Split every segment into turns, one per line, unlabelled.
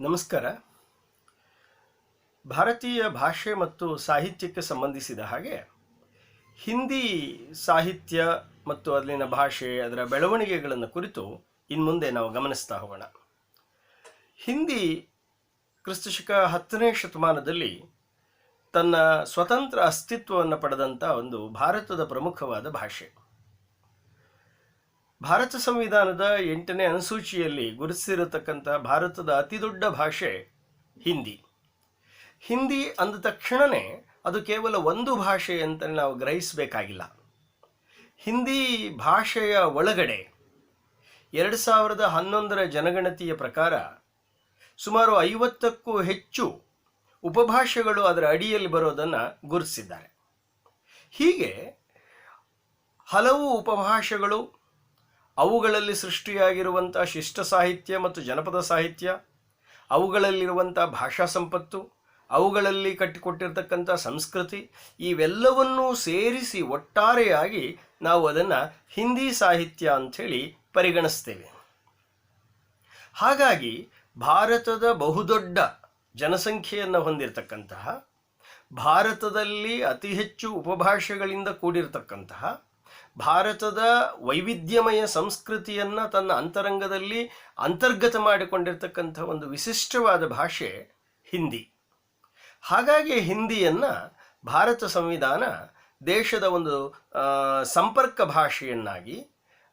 ನಮಸ್ಕಾರ. ಭಾರತೀಯ ಭಾಷೆ ಮತ್ತು ಸಾಹಿತ್ಯಕ್ಕೆ ಸಂಬಂಧಿಸಿದ ಹಾಗೆ ಹಿಂದಿ ಸಾಹಿತ್ಯ ಮತ್ತು ಅಲ್ಲಿನ ಭಾಷೆ, ಅದರ ಬೆಳವಣಿಗೆಗಳನ್ನು ಕುರಿತು ಇನ್ಮುಂದೆ ನಾವು ಗಮನಿಸ್ತಾ ಹೋಗೋಣ. ಹಿಂದಿ ಕ್ರಿಸ್ತಶಕ 10ನೇ ಶತಮಾನದಲ್ಲಿ ತನ್ನ ಸ್ವತಂತ್ರ ಅಸ್ತಿತ್ವವನ್ನು ಪಡೆದಂಥ ಒಂದು ಭಾರತದ ಪ್ರಮುಖವಾದ ಭಾಷೆ. ಭಾರತ ಸಂವಿಧಾನದ 8ನೇ ಅನುಸೂಚಿಯಲ್ಲಿ ಗುರುತಿಸಿರತಕ್ಕಂಥ ಭಾರತದ ಅತಿದೊಡ್ಡ ಭಾಷೆ ಹಿಂದಿ. ಹಿಂದಿ ಅಂದ ತಕ್ಷಣವೇ ಅದು ಕೇವಲ ಒಂದು ಭಾಷೆ ಅಂತ ನಾವು ಗ್ರಹಿಸಬೇಕಾಗಿಲ್ಲ. ಹಿಂದಿ ಭಾಷೆಯ ಒಳಗಡೆ 2011ರ ಜನಗಣತಿಯ ಪ್ರಕಾರ ಸುಮಾರು 50ಕ್ಕೂ ಹೆಚ್ಚು ಉಪಭಾಷೆಗಳು ಅದರ ಅಡಿಯಲ್ಲಿ ಬರೋದನ್ನು ಗುರುತಿಸಿದ್ದಾರೆ. ಹೀಗೆ ಹಲವು ಉಪಭಾಷೆಗಳು, ಅವುಗಳಲ್ಲಿ ಸೃಷ್ಟಿಯಾಗಿರುವಂಥ ಶಿಷ್ಟ ಸಾಹಿತ್ಯ ಮತ್ತು ಜನಪದ ಸಾಹಿತ್ಯ, ಅವುಗಳಲ್ಲಿರುವಂಥ ಭಾಷಾ ಸಂಪತ್ತು, ಅವುಗಳಲ್ಲಿ ಕಟ್ಟಿಕೊಟ್ಟಿರ್ತಕ್ಕಂಥ ಸಂಸ್ಕೃತಿ, ಇವೆಲ್ಲವನ್ನೂ ಸೇರಿಸಿ ಒಟ್ಟಾರೆಯಾಗಿ ನಾವು ಅದನ್ನು ಹಿಂದಿ ಸಾಹಿತ್ಯ ಅಂಥೇಳಿ ಪರಿಗಣಿಸ್ತೇವೆ. ಹಾಗಾಗಿ ಭಾರತದ ಬಹುದೊಡ್ಡ ಜನಸಂಖ್ಯೆಯನ್ನು ಹೊಂದಿರತಕ್ಕಂತಹ, ಭಾರತದಲ್ಲಿ ಅತಿ ಹೆಚ್ಚು ಉಪಭಾಷೆಗಳಿಂದ ಕೂಡಿರತಕ್ಕಂತಹ, ಭಾರತದ ವೈವಿಧ್ಯಮಯ ಸಂಸ್ಕೃತಿಯನ್ನು ತನ್ನ ಅಂತರಂಗದಲ್ಲಿ ಅಂತರ್ಗತ ಮಾಡಿಕೊಂಡಿರ್ತಕ್ಕಂಥ ಒಂದು ವಿಶಿಷ್ಟವಾದ ಭಾಷೆ ಹಿಂದಿ. ಹಾಗಾಗಿ ಹಿಂದಿಯನ್ನು ಭಾರತ ಸಂವಿಧಾನ ದೇಶದ ಒಂದು ಸಂಪರ್ಕ ಭಾಷೆಯನ್ನಾಗಿ,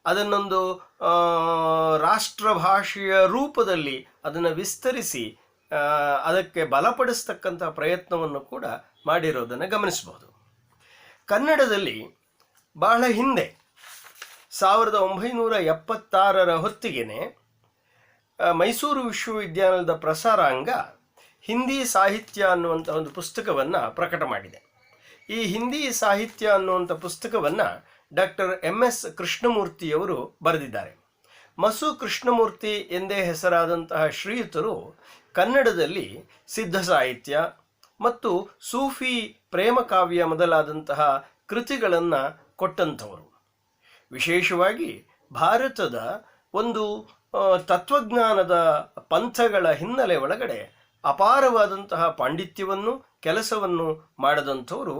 ಅದನ್ನೊಂದು ರಾಷ್ಟ್ರ ಭಾಷೆಯ ರೂಪದಲ್ಲಿ ಅದನ್ನು ವಿಸ್ತರಿಸಿ ಅದಕ್ಕೆ ಬಲಪಡಿಸ್ತಕ್ಕಂಥ ಪ್ರಯತ್ನವನ್ನು ಕೂಡ ಮಾಡಿರೋದನ್ನು ಗಮನಿಸಬಹುದು. ಕನ್ನಡದಲ್ಲಿ ಬಹಳ ಹಿಂದೆ 1976ರ ಹೊತ್ತಿಗೆ ಮೈಸೂರು ವಿಶ್ವವಿದ್ಯಾಲಯದ ಪ್ರಸಾರಾಂಗ ಹಿಂದಿ ಸಾಹಿತ್ಯ ಅನ್ನುವಂಥ ಒಂದು ಪುಸ್ತಕವನ್ನು ಪ್ರಕಟ ಮಾಡಿದೆ. ಈ ಹಿಂದಿ ಸಾಹಿತ್ಯ ಅನ್ನುವಂಥ ಪುಸ್ತಕವನ್ನು ಡಾಕ್ಟರ್ MS ಕೃಷ್ಣಮೂರ್ತಿಯವರು ಬರೆದಿದ್ದಾರೆ. ಮಸು ಕೃಷ್ಣಮೂರ್ತಿ ಎಂದೇ ಹೆಸರಾದಂತಹ ಶ್ರೀಯುತರು ಕನ್ನಡದಲ್ಲಿ ಸಿದ್ಧ ಸಾಹಿತ್ಯ ಮತ್ತು ಸೂಫಿ ಪ್ರೇಮಕಾವ್ಯ ಮೊದಲಾದಂತಹ ಕೃತಿಗಳನ್ನು ಕೊಟ್ಟಂಥವರು. ವಿಶೇಷವಾಗಿ ಭಾರತದ ಒಂದು ತತ್ವಜ್ಞಾನದ ಪಂಥಗಳ ಹಿನ್ನೆಲೆ ಒಳಗಡೆ ಅಪಾರವಾದಂತಹ ಪಾಂಡಿತ್ಯವನ್ನು, ಕೆಲಸವನ್ನು ಮಾಡಿದಂಥವರು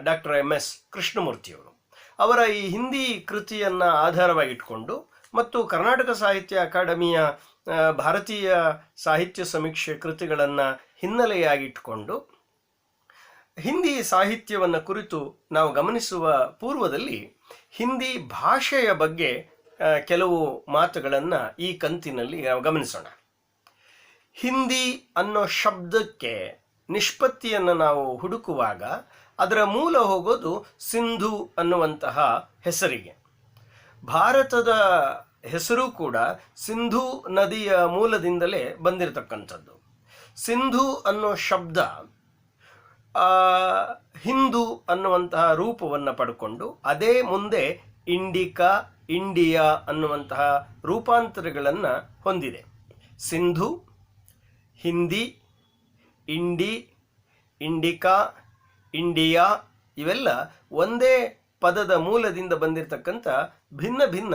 ಡಾಕ್ಟರ್ MS ಕೃಷ್ಣಮೂರ್ತಿಯವರು. ಅವರ ಈ ಹಿಂದಿ ಕೃತಿಯನ್ನು ಆಧಾರವಾಗಿಟ್ಕೊಂಡು ಮತ್ತು ಕರ್ನಾಟಕ ಸಾಹಿತ್ಯ ಅಕಾಡೆಮಿಯ ಭಾರತೀಯ ಸಾಹಿತ್ಯ ಸಮೀಕ್ಷೆ ಕೃತಿಗಳನ್ನು ಹಿನ್ನೆಲೆಯಾಗಿಟ್ಟುಕೊಂಡು ಹಿಂದಿ ಸಾಹಿತ್ಯವನ್ನು ಕುರಿತು ನಾವು ಗಮನಿಸುವ ಪೂರ್ವದಲ್ಲಿ ಹಿಂದಿ ಭಾಷೆಯ ಬಗ್ಗೆ ಕೆಲವು ಮಾತುಗಳನ್ನು ಈ ಕಂತಿನಲ್ಲಿ ನಾವು ಗಮನಿಸೋಣ. ಹಿಂದಿ ಅನ್ನೋ ಶಬ್ದಕ್ಕೆ ನಿಷ್ಪತ್ತಿಯನ್ನು ನಾವು ಹುಡುಕುವಾಗ ಅದರ ಮೂಲ ಹೋಗೋದು ಸಿಂಧು ಅನ್ನುವಂತಹ ಹೆಸರಿಗೆ. ಭಾರತದ ಹೆಸರು ಕೂಡ ಸಿಂಧು ನದಿಯ ಮೂಲದಿಂದಲೇ ಬಂದಿರತಕ್ಕಂಥದ್ದು. ಸಿಂಧು ಅನ್ನೋ ಶಬ್ದ ಹಿಂದೂ ಅನ್ನುವಂತಹ ರೂಪವನ್ನು ಪಡ್ಕೊಂಡು ಅದೇ ಮುಂದೆ ಇಂಡಿಕಾ, ಇಂಡಿಯಾ ಅನ್ನುವಂತಹ ರೂಪಾಂತರಗಳನ್ನು ಹೊಂದಿದೆ. ಸಿಂಧು, ಹಿಂದಿ, ಇಂಡಿ, ಇಂಡಿಕಾ, ಇಂಡಿಯಾ ಇವೆಲ್ಲ ಒಂದೇ ಪದದ ಮೂಲದಿಂದ ಬಂದಿರತಕ್ಕಂಥ ಭಿನ್ನ ಭಿನ್ನ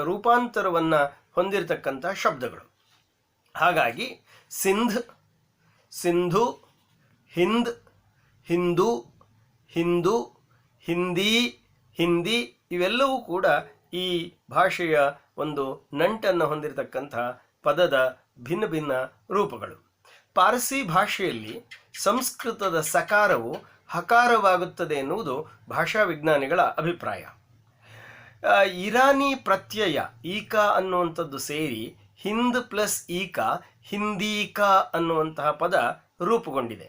ರೂಪಾಂತರವನ್ನು ಹೊಂದಿರತಕ್ಕಂಥ ಶಬ್ದಗಳು. ಹಾಗಾಗಿ ಸಿಂಧ್, ಸಿಂಧು, ಹಿಂದ್, ಹಿಂದೂ, ಹಿಂದೂ, ಹಿಂದಿ, ಹಿಂದಿ ಇವೆಲ್ಲವೂ ಕೂಡ ಈ ಭಾಷೆಯ ಒಂದು ನಂಟನ್ನು ಹೊಂದಿರತಕ್ಕಂಥ ಪದದ ಭಿನ್ನ ಭಿನ್ನ ರೂಪಗಳು. ಪಾರಸಿ ಭಾಷೆಯಲ್ಲಿ ಸಂಸ್ಕೃತದ ಸಕಾರವು ಹಕಾರವಾಗುತ್ತದೆ ಎನ್ನುವುದು ಭಾಷಾ ವಿಜ್ಞಾನಿಗಳ ಅಭಿಪ್ರಾಯ. ಇರಾನಿ ಪ್ರತ್ಯಯ ಈಕಾ ಅನ್ನುವಂಥದ್ದು ಸೇರಿ ಹಿಂದ್ ಪ್ಲಸ್ ಈಕಾ, ಹಿಂದೀಕಾ ಅನ್ನುವಂತಹ ಪದ ರೂಪುಗೊಂಡಿದೆ.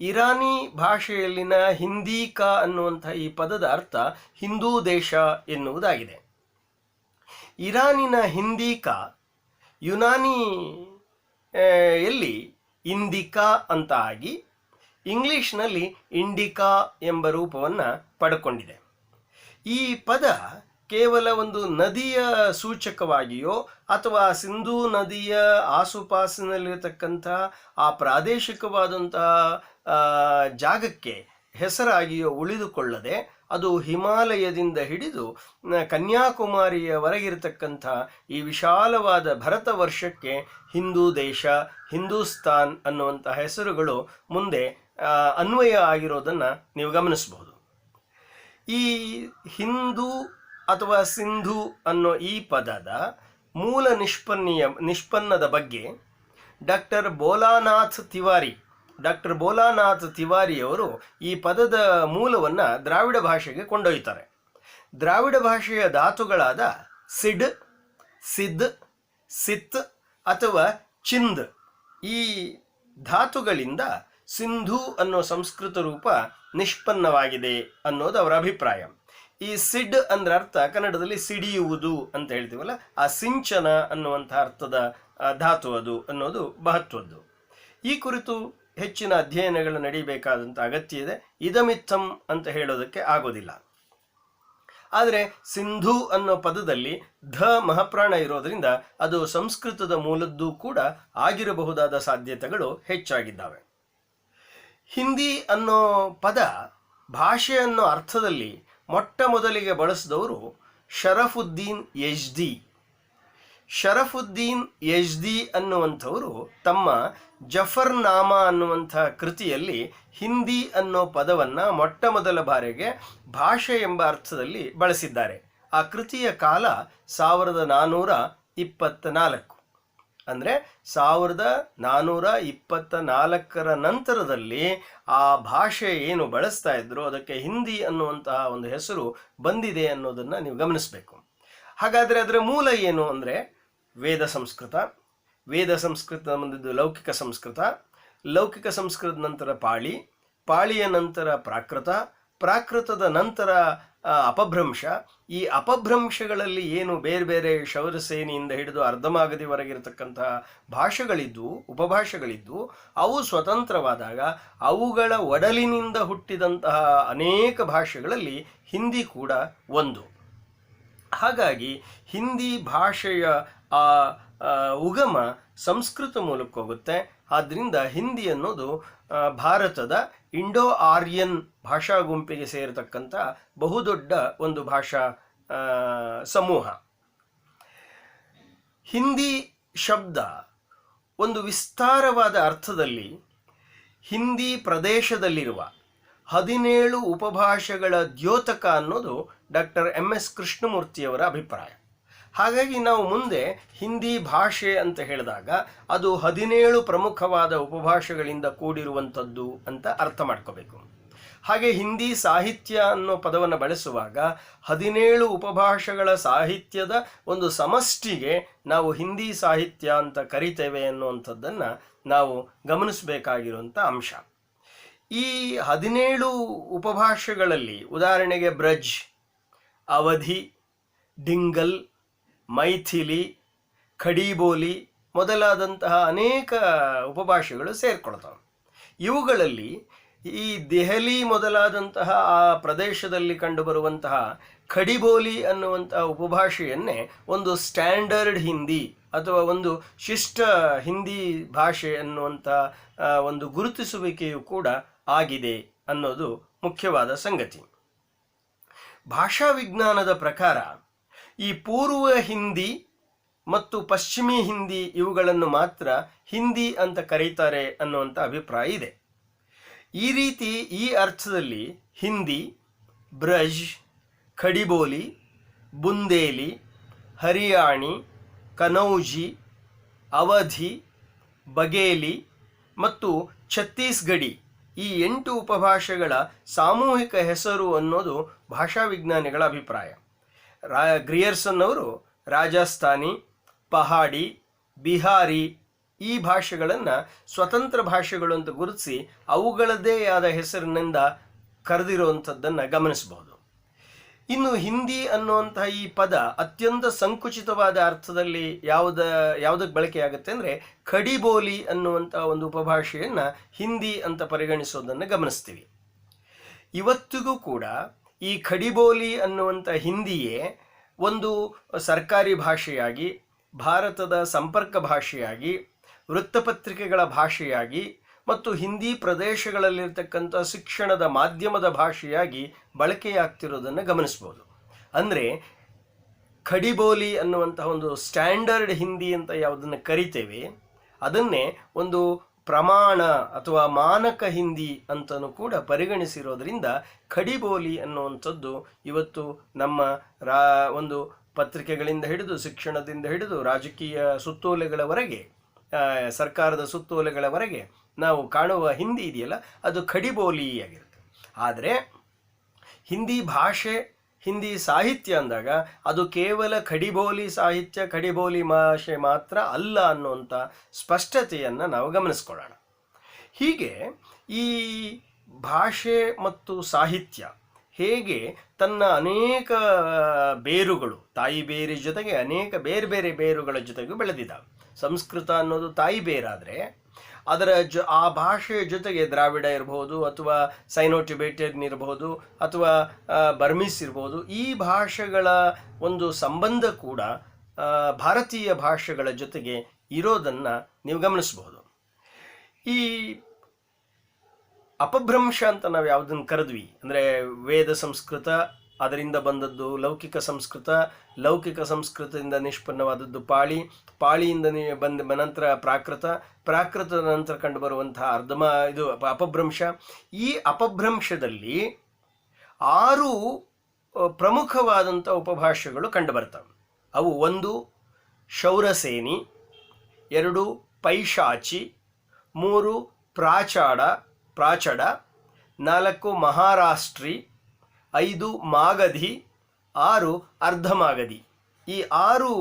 ಇರಾನಿ ಭಾಷೆಯಲ್ಲಿನ ಹಿಂದೀಕಾ ಅನ್ನುವಂಥ ಈ ಪದದ ಅರ್ಥ ಹಿಂದೂ ದೇಶ ಎನ್ನುವುದಾಗಿದೆ. ಇರಾನಿನ ಹಿಂದೀಕಾ ಯುನಾನಿ ಎಲ್ಲಿ ಇಂದಿಕಾ ಅಂತ ಆಗಿ ಇಂಗ್ಲಿಷ್ನಲ್ಲಿ ಇಂಡಿಕಾ ಎಂಬ ರೂಪವನ್ನು ಪಡ್ಕೊಂಡಿದೆ. ಈ ಪದ ಕೇವಲ ಒಂದು ನದಿಯ ಸೂಚಕವಾಗಿಯೋ ಅಥವಾ ಸಿಂಧೂ ನದಿಯ ಆಸುಪಾಸಿನಲ್ಲಿರತಕ್ಕಂಥ ಆ ಪ್ರಾದೇಶಿಕವಾದಂತಹ ಜಾಗಕ್ಕೆ ಹೆಸರಾಗಿಯೋ ಉಳಿದುಕೊಳ್ಳದೆ ಅದು ಹಿಮಾಲಯದಿಂದ ಹಿಡಿದು ಕನ್ಯಾಕುಮಾರಿಯವರೆಗಿರತಕ್ಕಂಥ ಈ ವಿಶಾಲವಾದ ಭರತ ವರ್ಷಕ್ಕೆ ಹಿಂದೂ ದೇಶ, ಹಿಂದೂಸ್ತಾನ್ ಅನ್ನುವಂಥ ಹೆಸರುಗಳು ಮುಂದೆ ಅನ್ವಯ ಆಗಿರೋದನ್ನು ನೀವು ಗಮನಿಸಬಹುದು. ಈ ಹಿಂದೂ ಅಥವಾ ಸಿಂಧು ಅನ್ನೋ ಈ ಪದದ ಮೂಲ ನಿಷ್ಪನ್ನದ ಬಗ್ಗೆ ಡಾಕ್ಟರ್ ಬೋಲಾನಾಥ್ ತಿವಾರಿಯವರು ಈ ಪದದ ಮೂಲವನ್ನು ದ್ರಾವಿಡ ಭಾಷೆಗೆ ಕೊಂಡೊಯ್ತಾರೆ. ದ್ರಾವಿಡ ಭಾಷೆಯ ಧಾತುಗಳಾದ ಸಿಡ್, ಸಿದ್, ಸಿತ್ ಅಥವಾ ಚಿಂದ್ ಈ ಧಾತುಗಳಿಂದ ಸಿಂಧು ಅನ್ನೋ ಸಂಸ್ಕೃತ ರೂಪ ನಿಷ್ಪನ್ನವಾಗಿದೆ ಅನ್ನೋದು ಅವರ ಅಭಿಪ್ರಾಯ. ಈ ಸಿಡ್ ಅಂದ್ರೆ ಅರ್ಥ ಕನ್ನಡದಲ್ಲಿ ಸಿಡಿಯುವುದು ಅಂತ ಹೇಳ್ತೀವಲ್ಲ, ಆ ಸಿಂಚನ ಅನ್ನುವಂಥ ಅರ್ಥದ ಧಾತು ಅದು ಅನ್ನೋದು ಮಹತ್ವದ್ದು. ಈ ಕುರಿತು ಹೆಚ್ಚಿನ ಅಧ್ಯಯನಗಳು ನಡೀಬೇಕಾದಂಥ ಅಗತ್ಯ ಇದೆ. ಇದಮಿತ್ತಂ ಅಂತ ಹೇಳೋದಕ್ಕೆ ಆಗೋದಿಲ್ಲ. ಆದರೆ ಸಿಂಧು ಅನ್ನೋ ಪದದಲ್ಲಿ ಧ ಮಹಾಪ್ರಾಣ ಇರೋದರಿಂದ ಅದು ಸಂಸ್ಕೃತದ ಮೂಲದ್ದು ಕೂಡ ಆಗಿರಬಹುದಾದ ಸಾಧ್ಯತೆಗಳು ಹೆಚ್ಚಾಗಿದ್ದಾವೆ. ಹಿಂದಿ ಅನ್ನೋ ಪದ ಭಾಷೆ ಅನ್ನೋ ಅರ್ಥದಲ್ಲಿ ಮೊಟ್ಟ ಮೊದಲಿಗೆ ಬಳಸಿದವರು ಶರಫುದ್ದೀನ್ ಯಜ್ದಿ ಅನ್ನುವಂಥವರು ತಮ್ಮ ಜಫರ್ನಾಮ ಅನ್ನುವಂಥ ಕೃತಿಯಲ್ಲಿ ಹಿಂದಿ ಅನ್ನೋ ಪದವನ್ನು ಮೊಟ್ಟ ಮೊದಲ ಬಾರಿಗೆ ಭಾಷೆ ಎಂಬ ಅರ್ಥದಲ್ಲಿ ಬಳಸಿದ್ದಾರೆ. ಆ ಕೃತಿಯ ಕಾಲ 1424, ಅಂದರೆ 1424ರ ನಂತರದಲ್ಲಿ ಆ ಭಾಷೆ ಏನು ಬಳಸ್ತಾ ಇದ್ರು ಅದಕ್ಕೆ ಹಿಂದಿ ಅನ್ನುವಂತಹ ಒಂದು ಹೆಸರು ಬಂದಿದೆ ಅನ್ನೋದನ್ನು ನೀವು ಗಮನಿಸಬೇಕು. ಹಾಗಾದರೆ ಅದರ ಮೂಲ ಏನು ಅಂದರೆ ವೇದ ಸಂಸ್ಕೃತ ಬಂದಿದ್ದು ಲೌಕಿಕ ಸಂಸ್ಕೃತದ ನಂತರ ಪಾಳಿಯ ನಂತರ ಪ್ರಾಕೃತದ ನಂತರ ಅಪಭ್ರಂಶ. ಈ ಅಪಭ್ರಂಶಗಳಲ್ಲಿ ಏನು ಬೇರೆ ಬೇರೆ ಶೌರಸೇನಿಯಿಂದ ಹಿಡಿದು ಅರ್ಧಮಾಗದಿವರೆಗಿರತಕ್ಕಂತಹ ಉಪಭಾಷೆಗಳಿದ್ದು ಅವು ಸ್ವತಂತ್ರವಾದಾಗ ಅವುಗಳ ಒಡಲಿನಿಂದ ಹುಟ್ಟಿದಂತಹ ಅನೇಕ ಭಾಷೆಗಳಲ್ಲಿ ಹಿಂದಿ ಕೂಡ ಒಂದು. ಹಾಗಾಗಿ ಹಿಂದಿ ಭಾಷೆಯ ಆ ಉಗಮ ಸಂಸ್ಕೃತ ಮೂಲಕ ಹೋಗುತ್ತೆ. ಆದ್ದರಿಂದ ಹಿಂದಿ ಅನ್ನೋದು ಭಾರತದ ಇಂಡೋ ಆರ್ಯನ್ ಭಾಷಾ ಗುಂಪಿಗೆ ಸೇರತಕ್ಕಂಥ ಬಹುದೊಡ್ಡ ಒಂದು ಭಾಷಾ ಸಮೂಹ. ಹಿಂದಿ ಶಬ್ದ ಒಂದು ವಿಸ್ತಾರವಾದ ಅರ್ಥದಲ್ಲಿ ಹಿಂದಿ ಪ್ರದೇಶದಲ್ಲಿರುವ 17 ಉಪಭಾಷೆಗಳ ದ್ಯೋತಕ ಅನ್ನೋದು ಡಾಕ್ಟರ್ MS ಕೃಷ್ಣಮೂರ್ತಿಯವರ ಅಭಿಪ್ರಾಯ. ಹಾಗಾಗಿ ನಾವು ಮುಂದೆ ಹಿಂದಿ ಭಾಷೆ ಅಂತ ಹೇಳಿದಾಗ ಅದು 17 ಪ್ರಮುಖವಾದ ಉಪಭಾಷೆಗಳಿಂದ ಕೂಡಿರುವಂಥದ್ದು ಅಂತ ಅರ್ಥ ಮಾಡ್ಕೋಬೇಕು. ಹಾಗೆ ಹಿಂದಿ ಸಾಹಿತ್ಯ ಅನ್ನೋ ಪದವನ್ನು ಬಳಸುವಾಗ 17 ಉಪಭಾಷೆಗಳ ಸಾಹಿತ್ಯದ ಒಂದು ಸಮಷ್ಟಿಗೆ ನಾವು ಹಿಂದಿ ಸಾಹಿತ್ಯ ಅಂತ ಕರಿತೇವೆ ಅನ್ನುವಂಥದ್ದನ್ನು ನಾವು ಗಮನಿಸಬೇಕಾಗಿರುವಂಥ ಅಂಶ. ಈ 17 ಉಪಭಾಷೆಗಳಲ್ಲಿ ಉದಾಹರಣೆಗೆ ಬ್ರಜ್, ಅವಧಿ, ಡಿಂಗಲ್, ಮೈಥಿಲಿ, ಖಡೀಬೋಲಿ ಮೊದಲಾದಂತಹ ಅನೇಕ ಉಪಭಾಷೆಗಳು ಸೇರಿಕೊಳ್ತವೆ. ಇವುಗಳಲ್ಲಿ ಈ ದೆಹಲಿ ಮೊದಲಾದಂತಹ ಆ ಪ್ರದೇಶದಲ್ಲಿ ಕಂಡುಬರುವಂತಹ ಖಡೀಬೋಲಿ ಅನ್ನುವಂತಹ ಉಪಭಾಷೆಯನ್ನೇ ಒಂದು ಸ್ಟ್ಯಾಂಡರ್ಡ್ ಹಿಂದಿ ಅಥವಾ ಒಂದು ಶಿಷ್ಟ ಹಿಂದಿ ಭಾಷೆ ಅನ್ನುವಂಥ ಒಂದು ಗುರುತಿಸುವಿಕೆಯು ಕೂಡ ಆಗಿದೆ ಅನ್ನೋದು ಮುಖ್ಯವಾದ ಸಂಗತಿ. ಭಾಷಾ ವಿಜ್ಞಾನದ ಪ್ರಕಾರ ಈ ಪೂರ್ವ ಹಿಂದಿ ಮತ್ತು ಪಶ್ಚಿಮಿ ಹಿಂದಿ ಇವುಗಳನ್ನು ಮಾತ್ರ ಹಿಂದಿ ಅಂತ ಕರೀತಾರೆ ಅನ್ನುವಂಥ ಅಭಿಪ್ರಾಯ ಇದೆ. ಈ ರೀತಿ ಈ ಅರ್ಥದಲ್ಲಿ ಹಿಂದಿ, ಬ್ರಜ್, ಖಡಿಬೋಲಿ, ಬುಂದೇಲಿ, ಹರಿಯಾಣಿ, ಕನೌಜಿ, ಅವಧಿ, ಬಗೇಲಿ ಮತ್ತು ಛತ್ತೀಸ್ಗಢಿ ಈ 8 ಉಪಭಾಷೆಗಳ ಸಾಮೂಹಿಕ ಹೆಸರು ಅನ್ನೋದು ಭಾಷಾ ವಿಜ್ಞಾನಿಗಳ ಅಭಿಪ್ರಾಯ. ಗ್ರಿಯರ್ಸನ್ ಅವರು ರಾಜಸ್ಥಾನಿ, ಪಹಾಡಿ, ಬಿಹಾರಿ ಈ ಭಾಷೆಗಳನ್ನು ಸ್ವತಂತ್ರ ಭಾಷೆಗಳು ಅಂತ ಗುರುತಿಸಿ ಅವುಗಳದ್ದೇ ಆದ ಹೆಸರಿನಿಂದ ಕರೆದಿರುವಂಥದ್ದನ್ನು ಗಮನಿಸಬಹುದು. ಇನ್ನು ಹಿಂದಿ ಅನ್ನುವಂತಹ ಈ ಪದ ಅತ್ಯಂತ ಸಂಕುಚಿತವಾದ ಅರ್ಥದಲ್ಲಿ ಯಾವುದಕ್ಕೆ ಬಳಕೆಯಾಗುತ್ತೆ ಅಂದರೆ ಖಡಿಬೋಲಿ ಅನ್ನುವಂಥ ಒಂದು ಉಪಭಾಷೆಯನ್ನು ಹಿಂದಿ ಅಂತ ಪರಿಗಣಿಸೋದನ್ನು ಗಮನಿಸ್ತೀವಿ. ಇವತ್ತಿಗೂ ಕೂಡ ಈ ಖಡಿಬೋಲಿ ಅನ್ನುವಂಥ ಹಿಂದಿಯೇ ಒಂದು ಸರ್ಕಾರಿ ಭಾಷೆಯಾಗಿ, ಭಾರತದ ಸಂಪರ್ಕ ಭಾಷೆಯಾಗಿ, ವೃತ್ತಪತ್ರಿಕೆಗಳ ಭಾಷೆಯಾಗಿ, ಮತ್ತು ಹಿಂದಿ ಪ್ರದೇಶಗಳಲ್ಲಿರ್ತಕ್ಕಂಥ ಶಿಕ್ಷಣದ ಮಾಧ್ಯಮದ ಭಾಷೆಯಾಗಿ ಬಳಕೆಯಾಗ್ತಿರೋದನ್ನು ಗಮನಿಸ್ಬೋದು. ಅಂದರೆ ಖಡಿಬೋಲಿ ಅನ್ನುವಂತಹ ಒಂದು ಸ್ಟ್ಯಾಂಡರ್ಡ್ ಹಿಂದಿ ಅಂತ ಯಾವುದನ್ನು ಕರಿತೇವೆ, ಅದನ್ನೇ ಒಂದು ಪ್ರಮಾಣ ಅಥವಾ ಮಾನಕ ಹಿಂದಿ ಅಂತಲೂ ಕೂಡ ಪರಿಗಣಿಸಿರೋದ್ರಿಂದ ಖಡಿಬೋಲಿ ಅನ್ನುವಂಥದ್ದು ಇವತ್ತು ನಮ್ಮ ಒಂದು ಪತ್ರಿಕೆಗಳಿಂದ ಹಿಡಿದು ಶಿಕ್ಷಣದಿಂದ ಹಿಡಿದು ರಾಜಕೀಯ ಸುತ್ತೋಲೆಗಳವರೆಗೆ, ಸರ್ಕಾರದ ಸುತ್ತೋಲೆಗಳವರೆಗೆ ನಾವು ಕಾಣುವ ಹಿಂದಿ ಇದೆಯಲ್ಲ, ಅದು ಖಡಿಬೋಲಿಯಾಗಿರುತ್ತೆ. ಆದರೆ ಹಿಂದಿ ಭಾಷೆ, ಹಿಂದಿ ಸಾಹಿತ್ಯ ಅಂದಾಗ ಅದು ಕೇವಲ ಖಡಿಬೋಲಿ ಸಾಹಿತ್ಯ, ಖಡಿಬೋಲಿ ಭಾಷೆ ಮಾತ್ರ ಅಲ್ಲ ಅನ್ನುವಂಥ ಸ್ಪಷ್ಟತೆಯನ್ನು ನಾವು ಗಮನಿಸ್ಕೊಳ್ಳೋಣ. ಹೀಗೆ ಈ ಭಾಷೆ ಮತ್ತು ಸಾಹಿತ್ಯ ಹೇಗೆ ತನ್ನ ಅನೇಕ ಬೇರುಗಳು, ತಾಯಿ ಬೇರಿ ಜೊತೆಗೆ ಅನೇಕ ಬೇರೆ ಬೇರೆ ಬೇರುಗಳ ಜೊತೆಗೂ ಬೆಳೆದಿದ್ದಾವೆ. ಸಂಸ್ಕೃತ ಅನ್ನೋದು ತಾಯಿ ಬೇರಾದರೆ ಅದರ ಆ ಭಾಷೆಯ ಜೊತೆಗೆ ದ್ರಾವಿಡ ಇರ್ಬೋದು, ಅಥವಾ ಸೈನೋ ಟಿಬೇಟಿಯನ್ ಇರ್ಬೋದು, ಅಥವಾ ಬರ್ಮೀಸ್ ಇರ್ಬೋದು, ಈ ಭಾಷೆಗಳ ಒಂದು ಸಂಬಂಧ ಕೂಡ ಭಾರತೀಯ ಭಾಷೆಗಳ ಜೊತೆಗೆ ಇರೋದನ್ನು ನೀವು ಗಮನಿಸ್ಬೋದು. ಈ ಅಪಭ್ರಂಶ ಅಂತ ನಾವು ಯಾವುದನ್ನು ಕರೆದ್ವಿ ಅಂದರೆ ವೇದ ಸಂಸ್ಕೃತ, ಅದರಿಂದ ಬಂದದ್ದು ಲೌಕಿಕ ಸಂಸ್ಕೃತ, ಲೌಕಿಕ ಸಂಸ್ಕೃತದಿಂದ ನಿಷ್ಪನ್ನವಾದದ್ದು ಪಾಳಿ, ಪಾಳಿಯಿಂದ ಬಂದ ನಂತರ ಪ್ರಾಕೃತದ ನಂತರ ಕಂಡು ಬರುವಂತಹ ಇದು ಅಪಭ್ರಂಶ. ಈ ಅಪಭ್ರಂಶದಲ್ಲಿ 6 ಪ್ರಮುಖವಾದಂಥ ಉಪಭಾಷೆಗಳು ಕಂಡುಬರ್ತವೆ. ಅವು 1 ಶೌರಸೇನಿ, 2 ಪೈಶಾಚಿ, 3 ಪ್ರಾಚಡ, 4 ಮಹಾರಾಷ್ಟ್ರಿ, 5 ಮಾಗಧಿ, 6 ಅರ್ಧಮಾಗಧಿ. ಈ 6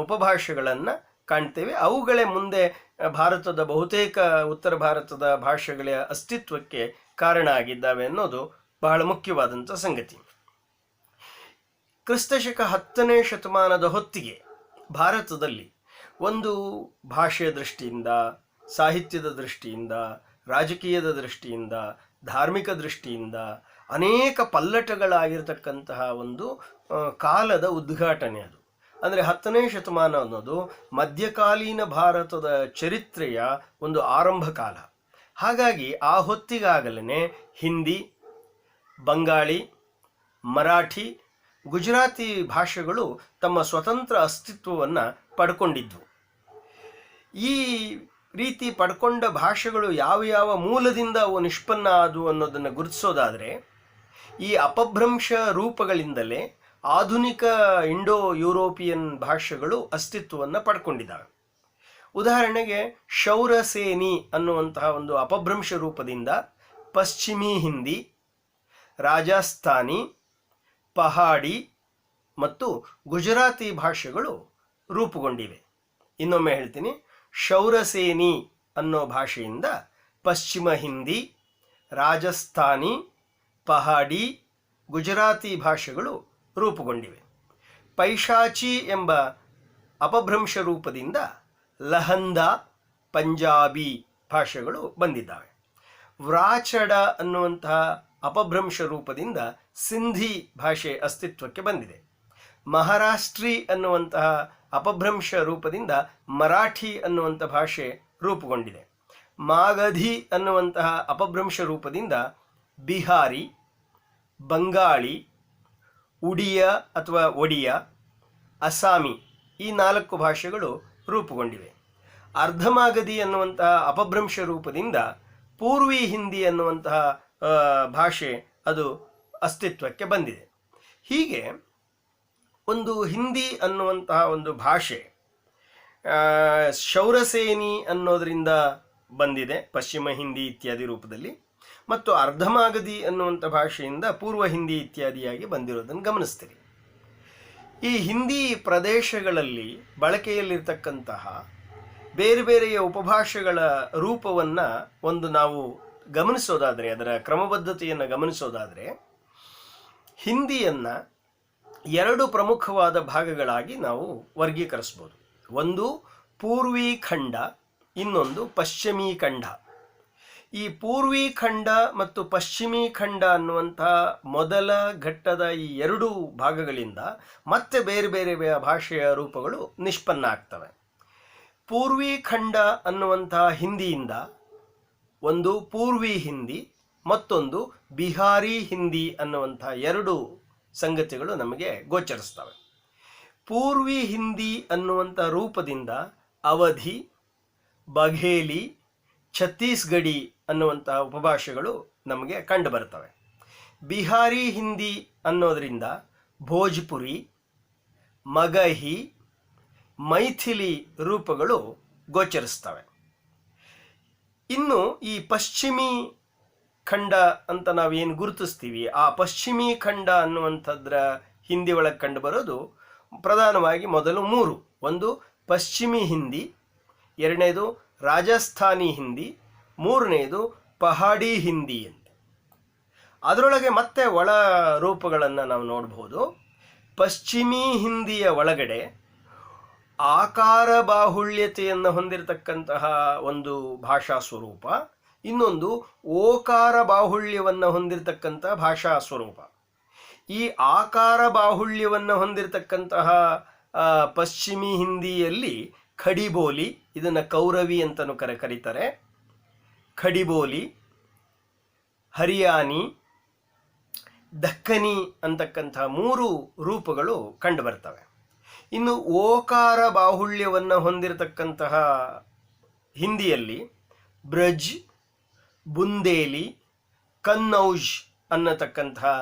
ಉಪಭಾಷೆಗಳನ್ನು ಕಾಣ್ತೇವೆ. ಅವುಗಳೇ ಮುಂದೆ ಭಾರತದ ಬಹುತೇಕ ಉತ್ತರ ಭಾರತದ ಭಾಷೆಗಳ ಅಸ್ತಿತ್ವಕ್ಕೆ ಕಾರಣ ಆಗಿದ್ದಾವೆ ಅನ್ನೋದು ಬಹಳ ಮುಖ್ಯವಾದಂಥ ಸಂಗತಿ. ಕ್ರಿಸ್ತಶಕ 10ನೇ ಶತಮಾನದ ಹೊತ್ತಿಗೆ ಭಾರತದಲ್ಲಿ ಒಂದು ಭಾಷೆಯ ದೃಷ್ಟಿಯಿಂದ, ಸಾಹಿತ್ಯದ ದೃಷ್ಟಿಯಿಂದ, ರಾಜಕೀಯದ ದೃಷ್ಟಿಯಿಂದ, ಧಾರ್ಮಿಕ ದೃಷ್ಟಿಯಿಂದ ಅನೇಕ ಪಲ್ಲಟಗಳಾಗಿರ್ತಕ್ಕಂತಹ ಒಂದು ಕಾಲದ ಉದ್ಘಾಟನೆ ಅದು. ಅಂದರೆ 10ನೇ ಶತಮಾನ ಅನ್ನೋದು ಮಧ್ಯಕಾಲೀನ ಭಾರತದ ಚರಿತ್ರೆಯ ಒಂದು ಆರಂಭ ಕಾಲ. ಹಾಗಾಗಿ ಆ ಹೊತ್ತಿಗಾಗಲೇ ಹಿಂದಿ, ಬಂಗಾಳಿ, ಮರಾಠಿ, ಗುಜರಾತಿ ಭಾಷೆಗಳು ತಮ್ಮ ಸ್ವತಂತ್ರ ಅಸ್ತಿತ್ವವನ್ನು ಪಡ್ಕೊಂಡಿದ್ವು. ಈ ರೀತಿ ಪಡ್ಕೊಂಡ ಭಾಷೆಗಳು ಯಾವ ಯಾವ ಮೂಲದಿಂದ ಅವು ನಿಷ್ಪನ್ನ ಆದವು ಅನ್ನೋದನ್ನು ಗುರುತಿಸೋದಾದರೆ, ಈ ಅಪಭ್ರಂಶ ರೂಪಗಳಿಂದಲೇ ಆಧುನಿಕ ಇಂಡೋ ಯುರೋಪಿಯನ್ ಭಾಷೆಗಳು ಅಸ್ತಿತ್ವವನ್ನು ಪಡ್ಕೊಂಡಿದ್ದಾವೆ. ಉದಾಹರಣೆಗೆ ಶೌರಸೇನಿ ಅನ್ನುವಂತಹ ಒಂದು ಅಪಭ್ರಂಶ ರೂಪದಿಂದ ಪಶ್ಚಿಮಿ ಹಿಂದಿ, ರಾಜಸ್ಥಾನಿ, ಪಹಾಡಿ ಮತ್ತು ಗುಜರಾತಿ ಭಾಷೆಗಳು ರೂಪುಗೊಂಡಿವೆ. ಇನ್ನೊಮ್ಮೆ ಹೇಳ್ತೀನಿ, ಶೌರಸೇನಿ ಅನ್ನೋ ಭಾಷೆಯಿಂದ ಪಶ್ಚಿಮ ಹಿಂದಿ, ರಾಜಸ್ಥಾನಿ, ಪಹಾಡಿ, ಗುಜರಾತಿ ಭಾಷೆಗಳು ರೂಪುಗೊಂಡಿವೆ. ಪೈಶಾಚಿ ಎಂಬ ಅಪಭ್ರಂಶ ರೂಪದಿಂದ ಲಹಂದ, ಪಂಜಾಬಿ ಭಾಷೆಗಳು ಬಂದಿದ್ದಾವೆ. ವ್ರಾಚಡ ಅನ್ನುವಂತಹ ಅಪಭ್ರಂಶ ರೂಪದಿಂದ ಸಿಂಧಿ ಭಾಷೆ ಅಸ್ತಿತ್ವಕ್ಕೆ ಬಂದಿದೆ. ಮಹಾರಾಷ್ಟ್ರಿ ಅನ್ನುವಂತಹ ಅಪಭ್ರಂಶ ರೂಪದಿಂದ ಮರಾಠಿ ಅನ್ನುವಂಥ ಭಾಷೆ ರೂಪುಗೊಂಡಿದೆ. ಮಾಗಧಿ ಅನ್ನುವಂತಹ ಅಪಭ್ರಂಶ ರೂಪದಿಂದ ಬಿಹಾರಿ, ಬಂಗಾಳಿ, ಉಡಿಯಾ ಅಥವಾ ಒಡಿಯಾ, ಅಸ್ಸಾಮಿ ಈ 4 ಭಾಷೆಗಳು ರೂಪುಗೊಂಡಿವೆ. ಅರ್ಧಮಾಗಧಿ ಅನ್ನುವಂತಹ ಅಪಭ್ರಂಶ ರೂಪದಿಂದ ಪೂರ್ವಿ ಹಿಂದಿ ಅನ್ನುವಂತಹ ಭಾಷೆ ಅದು ಅಸ್ತಿತ್ವಕ್ಕೆ ಬಂದಿದೆ. ಹೀಗೆ ಒಂದು ಹಿಂದಿ ಅನ್ನುವಂತಹ ಒಂದು ಭಾಷೆ ಶೌರಸೇನಿ ಅನ್ನೋದರಿಂದ ಬಂದಿದೆ, ಪಶ್ಚಿಮ ಹಿಂದಿ ಇತ್ಯಾದಿ ರೂಪದಲ್ಲಿ, ಮತ್ತು ಅರ್ಧಮಾಗಧಿ ಅನ್ನುವಂಥ ಭಾಷೆಯಿಂದ ಪೂರ್ವ ಹಿಂದಿ ಇತ್ಯಾದಿಯಾಗಿ ಬಂದಿರೋದನ್ನು ಗಮನಿಸ್ತೀರಿ. ಈ ಹಿಂದಿ ಪ್ರದೇಶಗಳಲ್ಲಿ ಬಳಕೆಯಲ್ಲಿರ್ತಕ್ಕಂತಹ ಬೇರೆ ಬೇರೆಯ ಉಪಭಾಷೆಗಳ ರೂಪವನ್ನು ನಾವು ಗಮನಿಸೋದಾದರೆ, ಅದರ ಕ್ರಮಬದ್ಧತೆಯನ್ನು ಗಮನಿಸೋದಾದರೆ, ಹಿಂದಿಯನ್ನು 2 ಪ್ರಮುಖವಾದ ಭಾಗಗಳಾಗಿ ನಾವು ವರ್ಗೀಕರಿಸ್ಬೋದು. ಒಂದು ಪೂರ್ವಿ ಖಂಡ, ಇನ್ನೊಂದು ಪಶ್ಚಿಮೀ ಖಂಡ. ಈ ಪೂರ್ವಿ ಖಂಡ ಮತ್ತು ಪಶ್ಚಿಮೀ ಖಂಡ ಅನ್ನುವಂಥ ಮೊದಲ ಘಟ್ಟದ ಈ 2 ಭಾಗಗಳಿಂದ ಮತ್ತೆ ಬೇರೆ ಬೇರೆ ಭಾಷೆಯ ರೂಪಗಳು ನಿಷ್ಪನ್ನ ಆಗ್ತವೆ. ಪೂರ್ವಿ ಖಂಡ ಅನ್ನುವಂಥ ಹಿಂದಿಯಿಂದ ಒಂದು ಪೂರ್ವಿ ಹಿಂದಿ, ಮತ್ತೊಂದು ಬಿಹಾರಿ ಹಿಂದಿ ಅನ್ನುವಂಥ ಎರಡು ಸಂಗತಿಗಳು ನಮಗೆ ಗೋಚರಿಸ್ತವೆ. ಪೂರ್ವಿ ಹಿಂದಿ ಅನ್ನುವಂಥ ರೂಪದಿಂದ ಅವಧಿ, ಬಘೇಲಿ, ಛತ್ತೀಸ್ಗಢಿ ಅನ್ನುವಂಥ ಉಪಭಾಷೆಗಳು ನಮಗೆ ಕಂಡು ಬರ್ತವೆ. ಬಿಹಾರಿ ಹಿಂದಿ ಅನ್ನೋದರಿಂದ ಭೋಜ್ಪುರಿ, ಮಗಹಿ, ಮೈಥಿಲಿ ರೂಪಗಳು ಗೋಚರಿಸ್ತವೆ. ಇನ್ನು ಈ ಪಶ್ಚಿಮಿ ಖಂಡ ಅಂತ ನಾವೇನು ಗುರುತಿಸ್ತೀವಿ, ಆ ಪಶ್ಚಿಮಿ ಖಂಡ ಅನ್ನುವಂಥದ್ರ ಹಿಂದಿ ಒಳಗೆ ಕಂಡು ಬರೋದು ಪ್ರಧಾನವಾಗಿ ಮೊದಲು ಮೂರು. ಒಂದು ಪಶ್ಚಿಮಿ ಹಿಂದಿ, ಎರಡನೇದು ರಾಜಸ್ಥಾನಿ ಹಿಂದಿ, ಮೂರನೇದು ಪಹಾಡಿ ಹಿಂದಿ ಅಂತ. ಅದರೊಳಗೆ ಮತ್ತೆ ಒಳ ರೂಪಗಳನ್ನು ನಾವು ನೋಡ್ಬೋದು. ಪಶ್ಚಿಮಿ ಹಿಂದಿಯ ಒಳಗಡೆ ಆಕಾರ ಬಾಹುಳ್ಯತೆಯನ್ನು ಹೊಂದಿರತಕ್ಕಂತಹ ಒಂದು ಭಾಷಾ ಸ್ವರೂಪ, ಇನ್ನೊಂದು ಓಕಾರ ಬಾಹುಳ್ಯವನ್ನು ಹೊಂದಿರತಕ್ಕಂಥ ಭಾಷಾ ಸ್ವರೂಪ. ಈ ಆಕಾರ ಬಾಹುಳ್ಯವನ್ನು ಹೊಂದಿರತಕ್ಕಂತಹ ಪಶ್ಚಿಮಿ ಹಿಂದಿಯಲ್ಲಿ ಖಡಿಬೋಲಿ, ಇದನ್ನು ಕೌರವಿ ಅಂತಲೂ ಕರೀತಾರೆ, ಖಡಿಬೋಲಿ, ಹರಿಯಾನಿ, ದಕ್ಕನಿ ಅಂತಕ್ಕಂಥ ಮೂರು ರೂಪಗಳು ಕಂಡು ಬರ್ತವೆ. ಇನ್ನು ಓಕಾರ ಬಾಹುಳ್ಯವನ್ನು ಹೊಂದಿರತಕ್ಕಂತಹ ಹಿಂದಿಯಲ್ಲಿ ಬ್ರಜ್, ಬುಂದೇಲಿ, ಕನ್ನೌಜ್ ಅನ್ನತಕ್ಕಂತಹ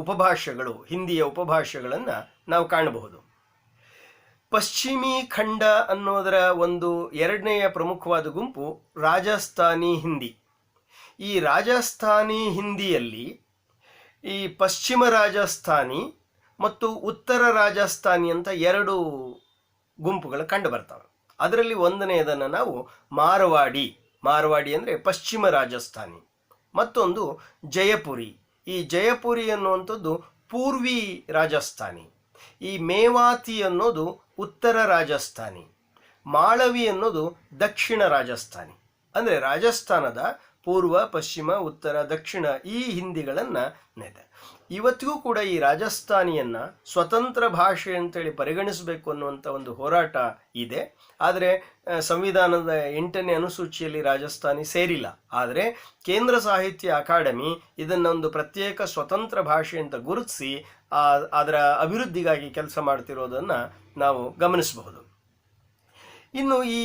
ಉಪಭಾಷೆಗಳು, ಹಿಂದಿಯ ಉಪಭಾಷೆಗಳನ್ನು ನಾವು ಕಾಣಬಹುದು. ಪಶ್ಚಿಮಿ ಖಂಡ ಅನ್ನೋದರ ಒಂದು ಎರಡನೆಯ ಪ್ರಮುಖವಾದ ಗುಂಪು ರಾಜಸ್ಥಾನಿ ಹಿಂದಿ. ಈ ರಾಜಸ್ಥಾನಿ ಹಿಂದಿಯಲ್ಲಿ ಈ ಪಶ್ಚಿಮ ರಾಜಸ್ಥಾನಿ ಮತ್ತು ಉತ್ತರ ರಾಜಸ್ಥಾನಿ ಅಂತ ಎರಡು ಗುಂಪುಗಳು ಕಂಡು ಬರ್ತವೆ. ಅದರಲ್ಲಿ ಒಂದನೆಯದನ್ನು ನಾವು ಮಾರವಾಡಿ ಅಂದರೆ ಪಶ್ಚಿಮ ರಾಜಸ್ಥಾನಿ, ಮತ್ತೊಂದು ಜಯಪುರಿ. ಈ ಜಯಪುರಿ ಅನ್ನುವಂಥದ್ದು ಪೂರ್ವಿ ರಾಜಸ್ಥಾನಿ. ಈ ಮೇವಾತಿ ಅನ್ನೋದು ಉತ್ತರ ರಾಜಸ್ಥಾನಿ, ಮಾಳವಿ ಅನ್ನೋದು ದಕ್ಷಿಣ ರಾಜಸ್ಥಾನಿ. ಅಂದರೆ ರಾಜಸ್ಥಾನದ ಪೂರ್ವ, ಪಶ್ಚಿಮ, ಉತ್ತರ, ದಕ್ಷಿಣ ಈ ಹಿಂದಿಗಳನ್ನು ನೆದೆ. ಇವತ್ತಿಗೂ ಕೂಡ ಈ ರಾಜಸ್ಥಾನಿಯನ್ನು ಸ್ವತಂತ್ರ ಭಾಷೆ ಅಂತೇಳಿ ಪರಿಗಣಿಸಬೇಕು ಅನ್ನುವಂಥ ಒಂದು ಹೋರಾಟ ಇದೆ. ಆದರೆ ಸಂವಿಧಾನದ 8ನೇ ಅನುಸೂಚಿಯಲ್ಲಿ ರಾಜಸ್ಥಾನಿ ಸೇರಿಲ್ಲ. ಆದರೆ ಕೇಂದ್ರ ಸಾಹಿತ್ಯ ಅಕಾಡೆಮಿ ಇದನ್ನೊಂದು ಪ್ರತ್ಯೇಕ ಸ್ವತಂತ್ರ ಭಾಷೆ ಅಂತ ಗುರುತಿಸಿ ಅದರ ಅಭಿವೃದ್ಧಿಗಾಗಿ ಕೆಲಸ ಮಾಡ್ತಿರೋದನ್ನು ನಾವು ಗಮನಿಸಬಹುದು. ಇನ್ನು ಈ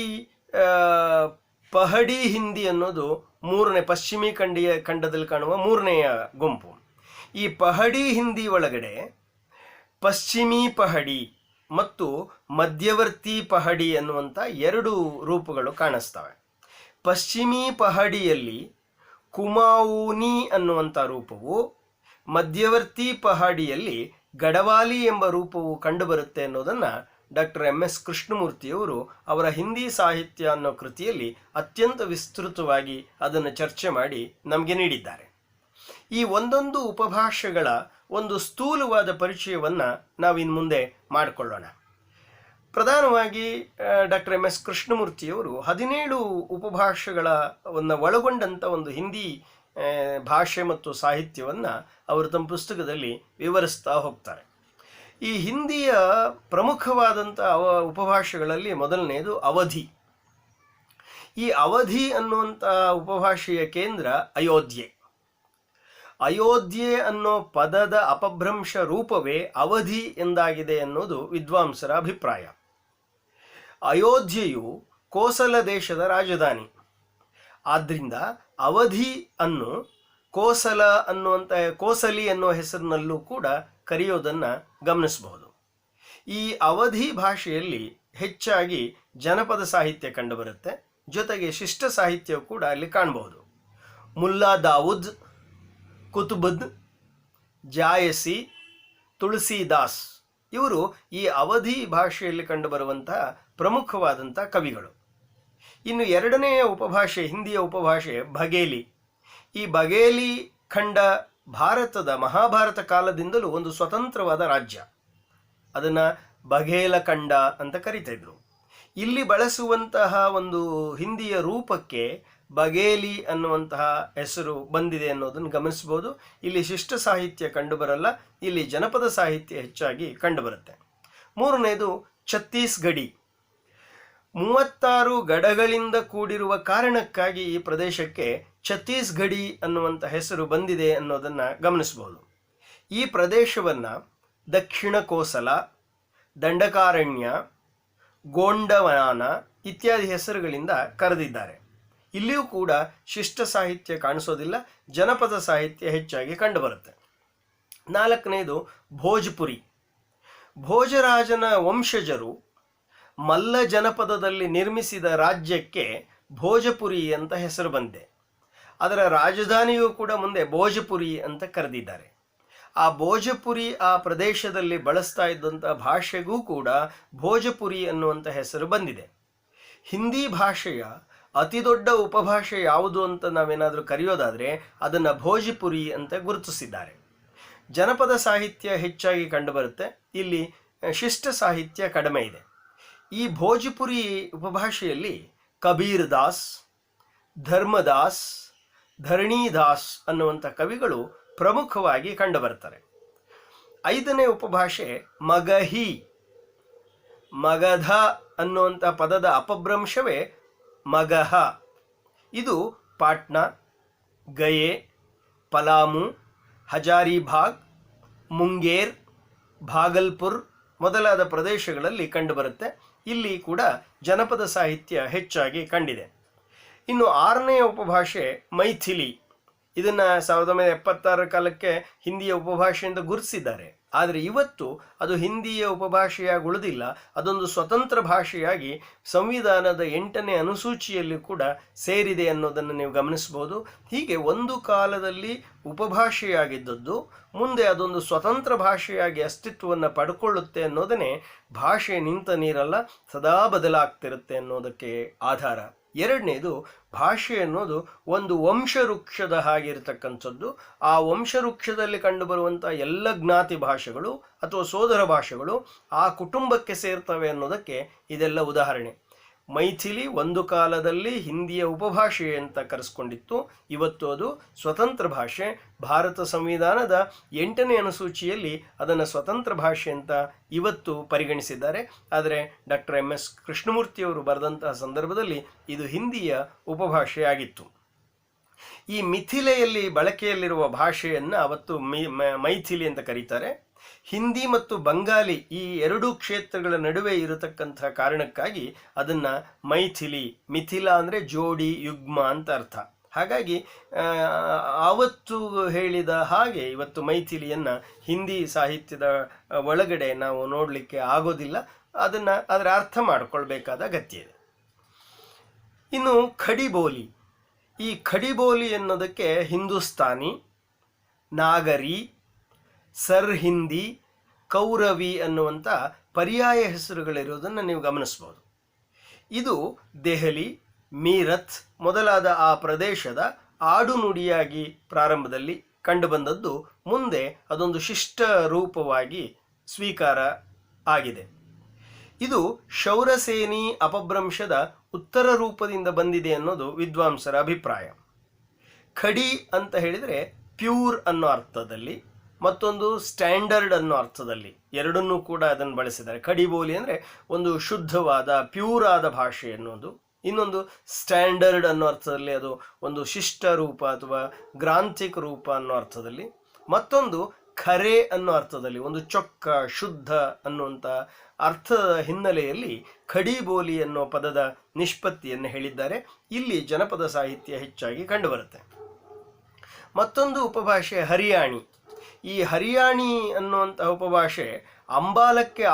ಪಹಡಿ ಹಿಂದಿ ಅನ್ನೋದು ಪಶ್ಚಿಮಿ ಖಂಡದಲ್ಲಿ ಕಾಣುವ ಮೂರನೆಯ ಗುಂಪು. ಈ ಪಹಡಿ ಹಿಂದಿ ಒಳಗಡೆ ಪಶ್ಚಿಮಿ ಪಹಡಿ ಮತ್ತು ಮಧ್ಯವರ್ತಿ ಪಹಡಿ ಅನ್ನುವಂಥ ಎರಡು ರೂಪಗಳು ಕಾಣಿಸ್ತವೆ. ಪಶ್ಚಿಮಿ ಪಹಡಿಯಲ್ಲಿ ಕುಮಾವೂನಿ ಅನ್ನುವಂಥ ರೂಪವು, ಮಧ್ಯವರ್ತಿ ಪಹಡಿಯಲ್ಲಿ ಗಡವಾಲಿ ಎಂಬ ರೂಪವು ಕಂಡುಬರುತ್ತೆ ಅನ್ನೋದನ್ನು ಡಾಕ್ಟರ್ MS ಕೃಷ್ಣಮೂರ್ತಿಯವರು ಅವರ ಹಿಂದಿ ಸಾಹಿತ್ಯ ಅನ್ನೋ ಕೃತಿಯಲ್ಲಿ ಅತ್ಯಂತ ವಿಸ್ತೃತವಾಗಿ ಅದನ್ನು ಚರ್ಚೆ ಮಾಡಿ ನಮಗೆ ನೀಡಿದ್ದಾರೆ. ಈ ಒಂದೊಂದು ಉಪಭಾಷೆಗಳ ಒಂದು ಸ್ಥೂಲವಾದ ಪರಿಚಯವನ್ನು ನಾವಿನ್ನು ಮುಂದೆ ಮಾಡಿಕೊಳ್ಳೋಣ. ಪ್ರಧಾನವಾಗಿ ಡಾಕ್ಟರ್ MS ಕೃಷ್ಣಮೂರ್ತಿಯವರು 17 ಉಪಭಾಷೆಗಳನ್ನು ಒಳಗೊಂಡಂಥ ಒಂದು ಹಿಂದಿ ಭಾಷೆ ಮತ್ತು ಸಾಹಿತ್ಯವನ್ನು ಅವರು ತಮ್ಮ ಪುಸ್ತಕದಲ್ಲಿ ವಿವರಿಸ್ತಾ ಹೋಗ್ತಾರೆ. ಈ ಹಿಂದಿಯ ಪ್ರಮುಖವಾದಂಥ ಉಪಭಾಷೆಗಳಲ್ಲಿ ಮೊದಲನೆಯದು ಅವಧಿ. ಈ ಅವಧಿ ಅನ್ನುವಂಥ ಉಪಭಾಷೆಯ ಕೇಂದ್ರ ಅಯೋಧ್ಯೆ ಅನ್ನೋ ಪದದ ಅಪಭ್ರಂಶ ರೂಪವೇ ಅವಧಿ ಎಂದಾಗಿದೆ ಅನ್ನೋದು ವಿದ್ವಾಂಸರ ಅಭಿಪ್ರಾಯ. ಅಯೋಧ್ಯೆಯು ಕೋಸಲ ದೇಶದ ರಾಜಧಾನಿ. ಆದ್ದರಿಂದ ಅವಧಿ ಅನ್ನು ಕೋಸಲಿ ಅನ್ನೋ ಹೆಸರಿನಲ್ಲೂ ಕೂಡ ಕರೆಯೋದನ್ನು ಗಮನಿಸಬಹುದು. ಈ ಅವಧಿ ಭಾಷೆಯಲ್ಲಿ ಹೆಚ್ಚಾಗಿ ಜನಪದ ಸಾಹಿತ್ಯ ಕಂಡುಬರುತ್ತೆ. ಜೊತೆಗೆ ಶಿಷ್ಟ ಸಾಹಿತ್ಯ ಕೂಡ ಅಲ್ಲಿ ಕಾಣಬಹುದು. ಮುಲ್ಲಾ ದಾವೂದ್, ಕುತುಬುದ್, ಜಾಯಸಿ, ತುಳಸಿದಾಸ್ ಇವರು ಈ ಅವಧಿ ಭಾಷೆಯಲ್ಲಿ ಕಂಡುಬರುವಂತಹ ಪ್ರಮುಖವಾದಂಥ ಕವಿಗಳು. ಇನ್ನು ಎರಡನೆಯ ಉಪಭಾಷೆ, ಹಿಂದಿಯ ಉಪಭಾಷೆ ಬಘೇಲಿ. ಈ ಬಘೇಲಿ ಖಂಡ ಭಾರತದ ಮಹಾಭಾರತ ಕಾಲದಿಂದಲೂ ಒಂದು ಸ್ವತಂತ್ರವಾದ ರಾಜ್ಯ. ಅದನ್ನು ಬಘೇಲ ಖಂಡ ಅಂತ ಕರಿತಾಯಿದ್ರು. ಇಲ್ಲಿ ಬಳಸುವಂತಹ ಒಂದು ಹಿಂದಿಯ ರೂಪಕ್ಕೆ ಬಘೇಲಿ ಅನ್ನುವಂತಹ ಹೆಸರು ಬಂದಿದೆ ಅನ್ನೋದನ್ನು ಗಮನಿಸ್ಬೋದು. ಇಲ್ಲಿ ಶಿಷ್ಟ ಸಾಹಿತ್ಯ ಕಂಡುಬರಲ್ಲ, ಇಲ್ಲಿ ಜನಪದ ಸಾಹಿತ್ಯ ಹೆಚ್ಚಾಗಿ ಕಂಡುಬರುತ್ತೆ. ಮೂರನೇದು ಛತ್ತೀಸ್ಗಢಿ. 36 ಗಡಗಳಿಂದ ಕೂಡಿರುವ ಕಾರಣಕ್ಕಾಗಿ ಈ ಪ್ರದೇಶಕ್ಕೆ ಛತ್ತೀಸ್ಗಢಿ ಅನ್ನುವಂಥ ಹೆಸರು ಬಂದಿದೆ ಅನ್ನೋದನ್ನು ಗಮನಿಸಬಹುದು. ಈ ಪ್ರದೇಶವನ್ನು ದಕ್ಷಿಣ ಕೋಸಲ, ದಂಡಕಾರಣ್ಯ, ಗೋಂಡವನಾನ ಇತ್ಯಾದಿ ಹೆಸರುಗಳಿಂದ ಕರೆದಿದ್ದಾರೆ. ಇಲ್ಲಿಯೂ ಕೂಡ ಶಿಷ್ಟ ಸಾಹಿತ್ಯ ಕಾಣಿಸೋದಿಲ್ಲ, ಜನಪದ ಸಾಹಿತ್ಯ ಹೆಚ್ಚಾಗಿ ಕಂಡುಬರುತ್ತೆ. 4ನೇದು ಭೋಜ್ಪುರಿ. ಭೋಜರಾಜನ ವಂಶಜರು ಮಲ್ಲ ಜನಪದದಲ್ಲಿ ನಿರ್ಮಿಸಿದ ರಾಜ್ಯಕ್ಕೆ ಭೋಜಪುರಿ ಅಂತ ಹೆಸರು ಬಂದಿದೆ. ಅದರ ರಾಜಧಾನಿಯೂ ಕೂಡ ಮುಂದೆ ಭೋಜಪುರಿ ಅಂತ ಕರೆದಿದ್ದಾರೆ. ಆ ಭೋಜಪುರಿ ಆ ಪ್ರದೇಶದಲ್ಲಿ ಬಳಸ್ತಾ ಇದ್ದಂಥ ಭಾಷೆಗೂ ಕೂಡ ಭೋಜಪುರಿ ಅನ್ನುವಂಥ ಹೆಸರು ಬಂದಿದೆ. ಹಿಂದಿ ಭಾಷೆಯ ಅತಿ ದೊಡ್ಡ ಉಪಭಾಷೆ ಯಾವುದು ಅಂತ ನಾವೇನಾದರೂ ಕರೆಯೋದಾದರೆ ಅದನ್ನು ಭೋಜಪುರಿ ಅಂತ ಗುರುತಿಸಿದ್ದಾರೆ. ಜನಪದ ಸಾಹಿತ್ಯ ಹೆಚ್ಚಾಗಿ ಕಂಡುಬರುತ್ತೆ, ಇಲ್ಲಿ ಶಿಷ್ಟ ಸಾಹಿತ್ಯ ಕಡಿಮೆ ಇದೆ. ಈ ಭೋಜಪುರಿ ಉಪಭಾಷೆಯಲ್ಲಿ ಕಬೀರ್ ದಾಸ್, ಧರ್ಮದಾಸ್, ಧರಣೀದಾಸ್ ಅನ್ನುವಂಥ ಕವಿಗಳು ಪ್ರಮುಖವಾಗಿ ಕಂಡುಬರ್ತಾರೆ. 5ನೇ ಉಪಭಾಷೆ ಮಗಹಿ. ಮಗಧ ಅನ್ನುವಂಥ ಪದದ ಅಪಭ್ರಂಶವೇ ಮಗಹ. ಇದು ಪಾಟ್ನಾ, ಗಯೆ, ಪಲಾಮು, ಹಜಾರಿಭಾಗ್, ಮುಂಗೇರ್, ಭಾಗಲ್ಪುರ್ ಮೊದಲಾದ ಪ್ರದೇಶಗಳಲ್ಲಿ ಕಂಡುಬರುತ್ತೆ. ಇಲ್ಲಿ ಕೂಡ ಜನಪದ ಸಾಹಿತ್ಯ ಹೆಚ್ಚಾಗಿ ಕಂಡಿದೆ. ಇನ್ನು 6ನೇ ಉಪಭಾಷೆ ಮೈಥಿಲಿ. ಇದನ್ನು 1976 ಕಾಲಕ್ಕೆ ಹಿಂದಿಯ ಉಪಭಾಷೆ ಎಂದು ಗುರುತಿಸಿದ್ದಾರೆ. ಆದರೆ ಇವತ್ತು ಅದು ಹಿಂದಿಯ ಉಪಭಾಷೆಯಾಗಿ ಉಳಿದಿಲ್ಲ, ಅದೊಂದು ಸ್ವತಂತ್ರ ಭಾಷೆಯಾಗಿ ಸಂವಿಧಾನದ 8ನೇ ಅನುಸೂಚಿಯಲ್ಲಿ ಕೂಡ ಸೇರಿದೆ ಅನ್ನೋದನ್ನು ನೀವು ಗಮನಿಸಬಹುದು. ಹೀಗೆ ಒಂದು ಕಾಲದಲ್ಲಿ ಉಪಭಾಷೆಯಾಗಿದ್ದದ್ದು ಮುಂದೆ ಅದೊಂದು ಸ್ವತಂತ್ರ ಭಾಷೆಯಾಗಿ ಅಸ್ತಿತ್ವವನ್ನು ಪಡ್ಕೊಳ್ಳುತ್ತೆ ಅನ್ನೋದನ್ನೇ ಭಾಷೆ ನಿಂತ ನೀರಲ್ಲ, ಸದಾ ಬದಲಾಗ್ತಿರುತ್ತೆ ಅನ್ನೋದಕ್ಕೆ ಆಧಾರ. 2ನೇದು ಭಾಷೆ ಅನ್ನೋದು ಒಂದು ವಂಶವೃಕ್ಷದ ಹಾಗಿರ್ತಕ್ಕಂಥದ್ದು. ಆ ವಂಶವೃಕ್ಷದಲ್ಲಿ ಕಂಡುಬರುವಂಥ ಎಲ್ಲ ಜ್ಞಾತಿ ಭಾಷೆಗಳು ಅಥವಾ ಸೋದರ ಭಾಷೆಗಳು ಆ ಕುಟುಂಬಕ್ಕೆ ಸೇರ್ತವೆ ಅನ್ನೋದಕ್ಕೆ ಇದೆಲ್ಲ ಉದಾಹರಣೆ. ಮೈಥಿಲಿ ಒಂದು ಕಾಲದಲ್ಲಿ ಹಿಂದಿಯ ಉಪಭಾಷೆ ಅಂತ ಕರೆಸ್ಕೊಂಡಿತ್ತು, ಇವತ್ತು ಅದು ಸ್ವತಂತ್ರ ಭಾಷೆ. ಭಾರತ ಸಂವಿಧಾನದ 8ನೇ ಅನುಸೂಚಿಯಲ್ಲಿ ಅದನ್ನು ಸ್ವತಂತ್ರ ಭಾಷೆ ಅಂತ ಇವತ್ತು ಪರಿಗಣಿಸಿದ್ದಾರೆ. ಆದರೆ ಡಾಕ್ಟರ್ MS ಕೃಷ್ಣಮೂರ್ತಿಯವರು ಬರೆದಂತಹ ಸಂದರ್ಭದಲ್ಲಿ ಇದು ಹಿಂದಿಯ ಉಪಭಾಷೆಯಾಗಿತ್ತು. ಈ ಮಿಥಿಲೆಯಲ್ಲಿ ಬಳಕೆಯಲ್ಲಿರುವ ಭಾಷೆಯನ್ನು ಅವತ್ತು ಮೈಥಿಲಿ ಅಂತ ಕರೀತಾರೆ. ಹಿಂದಿ ಮತ್ತು ಬಂಗಾಲಿ ಈ 2 ಕ್ಷೇತ್ರಗಳ ನಡುವೆ ಇರತಕ್ಕಂಥ ಕಾರಣಕ್ಕಾಗಿ ಅದನ್ನು ಮೈಥಿಲಿ, ಮಿಥಿಲಾ ಅಂದರೆ ಜೋಡಿ, ಯುಗ್ಮ ಅಂತ ಅರ್ಥ. ಹಾಗಾಗಿ ಆವತ್ತು ಹೇಳಿದ ಹಾಗೆ ಇವತ್ತು ಮೈಥಿಲಿಯನ್ನು ಹಿಂದಿ ಸಾಹಿತ್ಯದ ಒಳಗಡೆ ನಾವು ನೋಡಲಿಕ್ಕೆ ಆಗೋದಿಲ್ಲ. ಅದರ ಅರ್ಥ ಮಾಡಿಕೊಳ್ಬೇಕಾದ ಅಗತ್ಯ ಇದೆ. ಇನ್ನು ಖಡಿಬೋಲಿ. ಈ ಖಡಿಬೋಲಿ ಅನ್ನೋದಕ್ಕೆ ಹಿಂದೂಸ್ತಾನಿ, ನಾಗರಿ, ಸರ್ ಹಿಂದಿ, ಕೌರವಿ ಅನ್ನುವಂಥ ಪರ್ಯಾಯ ಹೆಸರುಗಳಿರುವುದನ್ನು ನೀವು ಗಮನಿಸ್ಬೋದು. ಇದು ದೆಹಲಿ, ಮೀರತ್ ಮೊದಲಾದ ಆ ಪ್ರದೇಶದ ಆಡುನುಡಿಯಾಗಿ ಪ್ರಾರಂಭದಲ್ಲಿ ಕಂಡುಬಂದದ್ದು ಮುಂದೆ ಅದೊಂದು ಶಿಷ್ಟ ರೂಪವಾಗಿ ಸ್ವೀಕಾರ ಆಗಿದೆ. ಇದು ಶೌರಸೇನಿ ಅಪಭ್ರಂಶದ ಉತ್ತರ ರೂಪದಿಂದ ಬಂದಿದೆ ಅನ್ನೋದು ವಿದ್ವಾಂಸರ ಅಭಿಪ್ರಾಯ. ಖಡಿ ಅಂತ ಹೇಳಿದರೆ ಪ್ಯೂರ್ ಅನ್ನೋ ಅರ್ಥದಲ್ಲಿ, ಮತ್ತೊಂದು ಸ್ಟ್ಯಾಂಡರ್ಡ್ ಅನ್ನೋ ಅರ್ಥದಲ್ಲಿ, ಎರಡನ್ನೂ ಕೂಡ ಅದನ್ನು ಬಳಸಿದ್ದಾರೆ. ಖಡಿಬೋಲಿ ಅಂದರೆ ಒಂದು ಶುದ್ಧವಾದ ಪ್ಯೂರ್ ಆದ ಭಾಷೆ ಅನ್ನೋದು, ಇನ್ನೊಂದು ಸ್ಟ್ಯಾಂಡರ್ಡ್ ಅನ್ನೋ ಅರ್ಥದಲ್ಲಿ ಅದು ಒಂದು ಶಿಷ್ಟ ರೂಪ ಅಥವಾ ಗ್ರಾಂಥಿಕ ರೂಪ ಅನ್ನೋ ಅರ್ಥದಲ್ಲಿ, ಮತ್ತೊಂದು ಖರೆ ಅನ್ನೋ ಅರ್ಥದಲ್ಲಿ ಒಂದು ಚೊಕ್ಕ ಶುದ್ಧ ಅನ್ನುವಂಥ ಅರ್ಥದ ಹಿನ್ನೆಲೆಯಲ್ಲಿ ಖಡಿಬೋಲಿ ಅನ್ನೋ ಪದದ ನಿಷ್ಪತ್ತಿಯನ್ನು ಹೇಳಿದ್ದಾರೆ. ಇಲ್ಲಿ ಜನಪದ ಸಾಹಿತ್ಯ ಹೆಚ್ಚಾಗಿ ಕಂಡುಬರುತ್ತೆ. ಮತ್ತೊಂದು ಉಪಭಾಷೆ ಹರಿಯಾಣಿ. ಈ ಹರಿಯಾಣಿ ಅನ್ನುವಂಥ ಉಪಭಾಷೆ ಅಂಬಾಲಕ್ಕೆ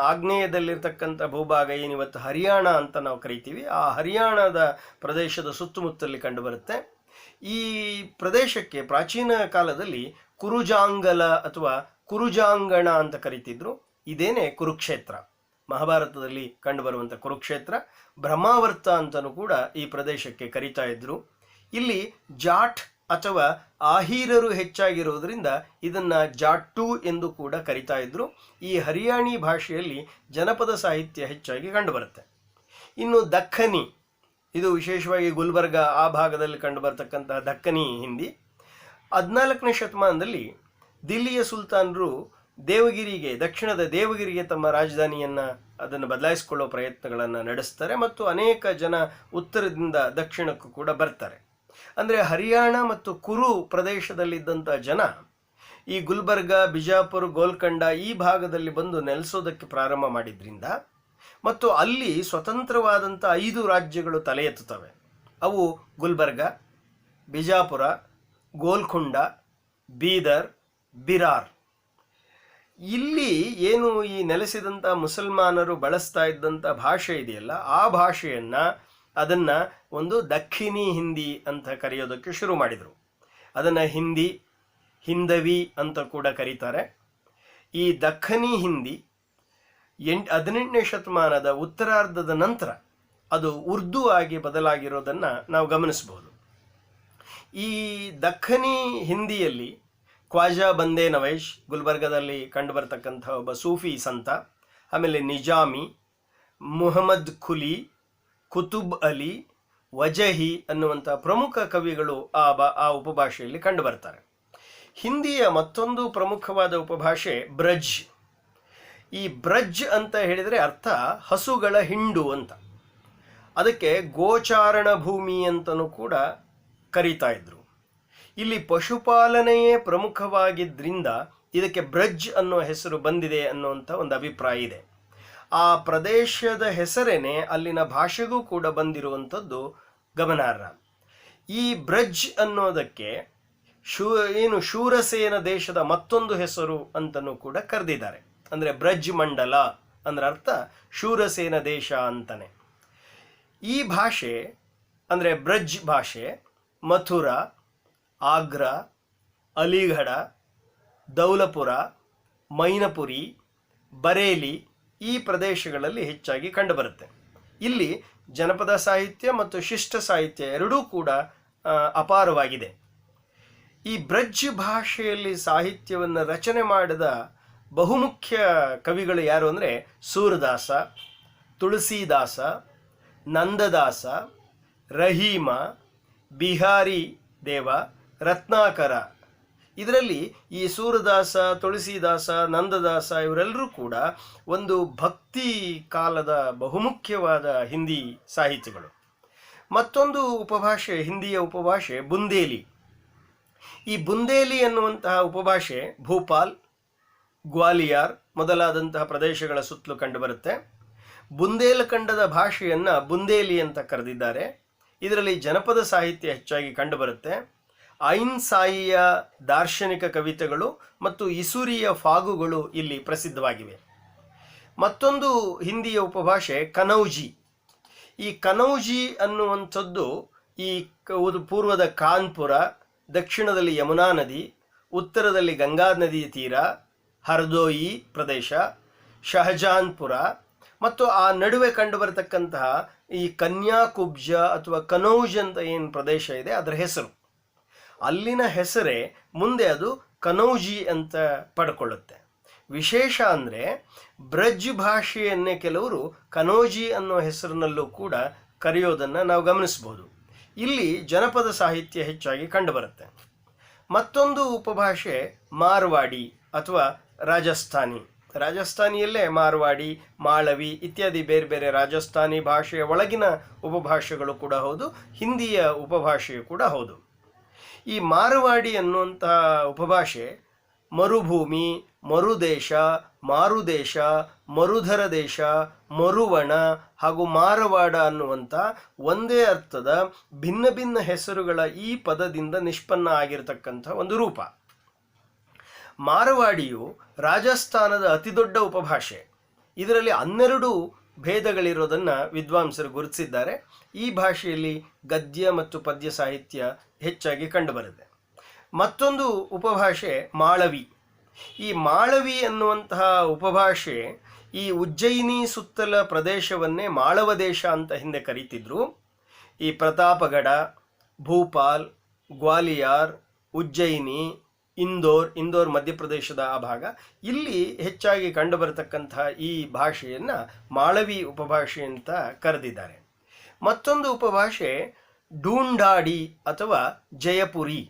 ಆಗ್ನೇಯದಲ್ಲಿರ್ತಕ್ಕಂಥ ಭೂಭಾಗ ಏನಿವತ್ತು ಹರಿಯಾಣ ಅಂತ ನಾವು ಕರಿತೀವಿ, ಆ ಹರಿಯಾಣದ ಪ್ರದೇಶದ ಸುತ್ತಮುತ್ತಲಿ ಕಂಡುಬರುತ್ತೆ. ಈ ಪ್ರದೇಶಕ್ಕೆ ಪ್ರಾಚೀನ ಕಾಲದಲ್ಲಿ ಕುರುಜಾಂಗಲ ಅಥವಾ ಕುರುಜಾಂಗಣ ಅಂತ ಕರಿತಿದ್ರು. ಇದೇನೆ ಕುರುಕ್ಷೇತ್ರ, ಮಹಾಭಾರತದಲ್ಲಿ ಕಂಡುಬರುವಂಥ ಕುರುಕ್ಷೇತ್ರ. ಬ್ರಹ್ಮಾವರ್ತ ಅಂತಲೂ ಕೂಡ ಈ ಪ್ರದೇಶಕ್ಕೆ ಕರೀತಾ ಇದ್ರು. ಇಲ್ಲಿ ಜಾಟ್ ಅಥವಾ ಆಹೀರರು ಹೆಚ್ಚಾಗಿರೋದ್ರಿಂದ ಇದನ್ನು ಜಾಟು ಎಂದು ಕೂಡ ಕರಿತಾ ಇದ್ರು. ಈ ಹರಿಯಾಣಿ ಭಾಷೆಯಲ್ಲಿ ಜನಪದ ಸಾಹಿತ್ಯ ಹೆಚ್ಚಾಗಿ ಕಂಡುಬರುತ್ತೆ. ಇನ್ನು ದಕ್ಕನಿ, ಇದು ವಿಶೇಷವಾಗಿ ಗುಲ್ಬರ್ಗ ಆ ಭಾಗದಲ್ಲಿ ಕಂಡುಬರ್ತಕ್ಕಂತಹ ದಕ್ಕನಿ ಹಿಂದಿ. 14ನೇ ಶತಮಾನದಲ್ಲಿ ದಿಲ್ಲಿಯ ಸುಲ್ತಾನರು ದೇವಗಿರಿಗೆ, ದಕ್ಷಿಣದ ದೇವಗಿರಿಗೆ ತಮ್ಮ ರಾಜಧಾನಿಯನ್ನು ಅದನ್ನು ಬದಲಾಯಿಸಿಕೊಳ್ಳೋ ಪ್ರಯತ್ನಗಳನ್ನು ನಡೆಸ್ತಾರೆ ಮತ್ತು ಅನೇಕ ಜನ ಉತ್ತರದಿಂದ ದಕ್ಷಿಣಕ್ಕೂ ಕೂಡ ಬರ್ತಾರೆ. ಅಂದರೆ ಹರಿಯಾಣ ಮತ್ತು ಕುರು ಪ್ರದೇಶದಲ್ಲಿದ್ದಂಥ ಜನ ಈ ಗುಲ್ಬರ್ಗ, ಬಿಜಾಪುರ, ಗೋಲ್ಕಂಡ ಈ ಭಾಗದಲ್ಲಿ ಬಂದು ನೆಲೆಸೋದಕ್ಕೆ ಪ್ರಾರಂಭ ಮಾಡಿದ್ರಿಂದ ಮತ್ತು ಅಲ್ಲಿ ಸ್ವತಂತ್ರವಾದಂಥ 5 ರಾಜ್ಯಗಳು ತಲೆ ಎತ್ತುತ್ತವೆ. ಅವು ಗುಲ್ಬರ್ಗ, ಬಿಜಾಪುರ, ಗೋಲ್ಕೊಂಡ, ಬೀದರ್, ಬಿರಾರ್. ಇಲ್ಲಿ ಏನು ಈ ನೆಲೆಸಿದಂಥ ಮುಸಲ್ಮಾನರು ಬಳಸ್ತಾ ಇದ್ದಂಥ ಭಾಷೆ ಇದೆಯಲ್ಲ, ಆ ಭಾಷೆಯನ್ನು ಅದನ್ನು ಒಂದು ದಕ್ಷಿಣಿ ಹಿಂದಿ ಅಂತ ಕರೆಯೋದಕ್ಕೆ ಶುರು ಮಾಡಿದರು. ಅದನ್ನು ಹಿಂದಿ, ಹಿಂದವಿ ಅಂತ ಕೂಡ ಕರೀತಾರೆ. ಈ ದಖನಿ ಹಿಂದಿ 18ನೇ ಶತಮಾನದ ಉತ್ತರಾರ್ಧದ ನಂತರ ಅದು ಉರ್ದು ಆಗಿ ಬದಲಾಗಿರೋದನ್ನು ನಾವು ಗಮನಿಸಬಹುದು. ಈ ದಖನಿ ಹಿಂದಿಯಲ್ಲಿ ಖ್ವಾಜಾ ಬಂದೇ ನವೈಶ್, ಗುಲ್ಬರ್ಗದಲ್ಲಿ ಕಂಡುಬರ್ತಕ್ಕಂಥ ಒಬ್ಬ ಸೂಫಿ ಸಂತ, ಆಮೇಲೆ ನಿಜಾಮಿ, ಮುಹಮ್ಮದ್ ಕುಲಿ, ಕುತುಬ್ ಅಲಿ, ವಜಹಿ ಅನ್ನುವಂಥ ಪ್ರಮುಖ ಕವಿಗಳು ಆ ಉಪಭಾಷೆಯಲ್ಲಿ ಕಂಡುಬರ್ತಾರೆ. ಹಿಂದಿಯ ಮತ್ತೊಂದು ಪ್ರಮುಖವಾದ ಉಪಭಾಷೆ ಬ್ರಜ್. ಈ ಬ್ರಜ್ ಅಂತ ಹೇಳಿದರೆ ಅರ್ಥ ಹಸುಗಳ ಹಿಂಡು ಅಂತ. ಅದಕ್ಕೆ ಗೋಚಾರಣ ಭೂಮಿ ಅಂತಲೂ ಕೂಡ ಕರೀತಾ ಇದ್ರು. ಇಲ್ಲಿ ಪಶುಪಾಲನೆಯೇ ಪ್ರಮುಖವಾಗಿದ್ದರಿಂದ ಇದಕ್ಕೆ ಬ್ರಜ್ ಅನ್ನೋ ಹೆಸರು ಬಂದಿದೆ ಅನ್ನುವಂಥ ಒಂದು ಅಭಿಪ್ರಾಯ ಇದೆ. ಆ ಪ್ರದೇಶದ ಹೆಸರೇನೆ ಅಲ್ಲಿನ ಭಾಷೆಗೂ ಕೂಡ ಬಂದಿರುವಂಥದ್ದು ಗಮನಾರ್ಹ. ಈ ಬ್ರಜ್ ಅನ್ನೋದಕ್ಕೆ ಶೂರಸೇನ ದೇಶದ ಮತ್ತೊಂದು ಹೆಸರು ಅಂತಲೂ ಕೂಡ ಕರೆದಿದ್ದಾರೆ. ಅಂದರೆ ಬ್ರಜ್ ಮಂಡಲ ಅಂದ್ರೆ ಅರ್ಥ ಶೂರಸೇನ ದೇಶ ಅಂತಾನೆ. ಈ ಭಾಷೆ ಅಂದರೆ ಬ್ರಜ್ ಭಾಷೆ ಮಥುರಾ, ಆಗ್ರಾ, ಅಲಿಗಢ, ದೌಲಪುರ, ಮೈನಪುರಿ, ಬರೇಲಿ ಈ ಪ್ರದೇಶಗಳಲ್ಲಿ ಹೆಚ್ಚಾಗಿ ಕಂಡುಬರುತ್ತೆ. ಇಲ್ಲಿ ಜನಪದ ಸಾಹಿತ್ಯ ಮತ್ತು ಶಿಷ್ಟ ಸಾಹಿತ್ಯ ಎರಡೂ ಕೂಡ ಅಪಾರವಾಗಿದೆ. ಈ ಬ್ರಜ್ ಭಾಷೆಯಲ್ಲಿ ಸಾಹಿತ್ಯವನ್ನು ರಚನೆ ಮಾಡಿದ ಬಹುಮುಖ್ಯ ಕವಿಗಳು ಯಾರು ಅಂದರೆ ಸೂರದಾಸ, ತುಳಸಿದಾಸ, ನಂದದಾಸ, ರಹೀಮ, ಬಿಹಾರಿ ದೇವ, ರತ್ನಾಕರ. ಇದರಲ್ಲಿ ಈ ಸೂರದಾಸ, ತುಳಸಿದಾಸ, ನಂದದಾಸ ಇವರೆಲ್ಲರೂ ಕೂಡ ಒಂದು ಭಕ್ತಿ ಕಾಲದ ಬಹುಮುಖ್ಯವಾದ ಹಿಂದಿ ಸಾಹಿತಿಗಳು. ಮತ್ತೊಂದು ಉಪಭಾಷೆ, ಹಿಂದಿಯ ಉಪಭಾಷೆ ಬುಂದೇಲಿ. ಈ ಬುಂದೇಲಿ ಅನ್ನುವಂತಹ ಉಪಭಾಷೆ ಭೂಪಾಲ್, ಗ್ವಾಲಿಯರ್ ಮೊದಲಾದಂತಹ ಪ್ರದೇಶಗಳ ಸುತ್ತಲೂ ಕಂಡುಬರುತ್ತೆ. ಬುಂದೇಲಖಂಡದ ಭಾಷೆಯನ್ನು ಬುಂದೇಲಿ ಅಂತ ಕರೆದಿದ್ದಾರೆ. ಇದರಲ್ಲಿ ಜನಪದ ಸಾಹಿತ್ಯ ಹೆಚ್ಚಾಗಿ ಕಂಡುಬರುತ್ತೆ. ಐನ್ ಸಾಯಿಯ ದಾರ್ಶನಿಕ ಕವಿತೆಗಳು ಮತ್ತು ಇಸುರಿಯ ಫಾಗುಗಳು ಇಲ್ಲಿ ಪ್ರಸಿದ್ಧವಾಗಿವೆ. ಮತ್ತೊಂದು ಹಿಂದಿಯ ಉಪಭಾಷೆ ಕನೌಜಿ. ಈ ಕನೌಜಿ ಅನ್ನುವಂಥದ್ದು ಈ ಪೂರ್ವದ ಕಾನ್ಪುರ, ದಕ್ಷಿಣದಲ್ಲಿ ಯಮುನಾ ನದಿ, ಉತ್ತರದಲ್ಲಿ ಗಂಗಾ ನದಿಯ ತೀರ, ಹರ್ದೋಯಿ ಪ್ರದೇಶ, ಶಹಜಾನ್ಪುರ ಮತ್ತು ಆ ನಡುವೆ ಕಂಡುಬರತಕ್ಕಂತಹ ಈ ಕನ್ಯಾಕುಬ್ಜ ಅಥವಾ ಕನೌಜ್ ಅಂತ ಏನು ಪ್ರದೇಶ ಇದೆ ಅದರ ಹೆಸರು. ಅಲ್ಲಿನ ಹೆಸರೇ ಮುಂದೆ ಅದು ಕನೌಜಿ ಅಂತ ಪಡ್ಕೊಳ್ಳುತ್ತೆ. ವಿಶೇಷ ಅಂದರೆ ಬ್ರಜ್ ಭಾಷೆಯನ್ನೇ ಕೆಲವರು ಕನೌಜಿ ಅನ್ನೋ ಹೆಸರಿನಲ್ಲೂ ಕೂಡ ಕರೆಯೋದನ್ನು ನಾವು ಗಮನಿಸ್ಬೋದು. ಇಲ್ಲಿ ಜನಪದ ಸಾಹಿತ್ಯ ಹೆಚ್ಚಾಗಿ ಕಂಡುಬರುತ್ತೆ. ಮತ್ತೊಂದು ಉಪಭಾಷೆ ಮಾರ್ವಾಡಿ ಅಥವಾ ರಾಜಸ್ಥಾನಿ. ರಾಜಸ್ಥಾನಿಯಲ್ಲೇ ಮಾರ್ವಾಡಿ, ಮಾಳವಿ ಇತ್ಯಾದಿ ಬೇರೆ ಬೇರೆ ರಾಜಸ್ಥಾನಿ ಭಾಷೆಯ ಒಳಗಿನ ಉಪಭಾಷೆಗಳು ಕೂಡ ಹೌದು, ಹಿಂದಿಯ ಉಪಭಾಷೆಯು ಕೂಡ ಹೌದು. ಈ ಮಾರ್ವಾಡಿ ಅನ್ನುವಂತಹ ಉಪಭಾಷೆ ಮರುಭೂಮಿ, ಮರುದೇಶ, ಮಾರುದೇಶ, ಮರುಧರ ದೇಶ, ಮರುವಣ ಹಾಗೂ ಮಾರವಾಡ ಅನ್ನುವಂಥ ಒಂದೇ ಅರ್ಥದ ಭಿನ್ನ ಭಿನ್ನ ಹೆಸರುಗಳ ಈ ಪದದಿಂದ ನಿಷ್ಪನ್ನ ಆಗಿರತಕ್ಕಂಥ ಒಂದು ರೂಪ. ಮಾರವಾಡಿಯು ರಾಜಸ್ಥಾನದ ಅತಿದೊಡ್ಡ ಉಪಭಾಷೆ. ಇದರಲ್ಲಿ 12 ಭೇದಗಳಿರೋದನ್ನು ವಿದ್ವಾಂಸರು ಗುರುತಿಸಿದ್ದಾರೆ. ಈ ಭಾಷೆಯಲ್ಲಿ ಗದ್ಯ ಮತ್ತು ಪದ್ಯ ಸಾಹಿತ್ಯ ಹೆಚ್ಚಾಗಿ ಕಂಡುಬರುತ್ತೆ. ಮತ್ತೊಂದು ಉಪಭಾಷೆ ಮಾಳವಿ. ಈ ಮಾಳವಿ ಅನ್ನುವಂತಹ ಉಪಭಾಷೆ ಈ ಉಜ್ಜಯಿನಿ ಸುತ್ತಲ ಪ್ರದೇಶವನ್ನೇ ಮಾಳವ ದೇಶ ಅಂತ ಹಿಂದೆ ಕರೀತಿದ್ರು. ಈ ಪ್ರತಾಪಗಢ, ಭೂಪಾಲ್, ಗ್ವಾಲಿಯರ್, ಉಜ್ಜಯಿನಿ, ಇಂದೋರ್ ಮಧ್ಯಪ್ರದೇಶದ ಆ ಭಾಗ, ಇಲ್ಲಿ ಹೆಚ್ಚಾಗಿ ಕಂಡುಬರತಕ್ಕಂತಹ ಈ ಭಾಷೆಯನ್ನು ಮಾಳವಿ ಉಪಭಾಷೆ ಅಂತ ಕರೆದಿದ್ದಾರೆ. ಮತ್ತೊಂದು ಉಪಭಾಷೆ ಡೂಂಡಾಡಿ ಅಥವಾ ಜಯಪುರಿ.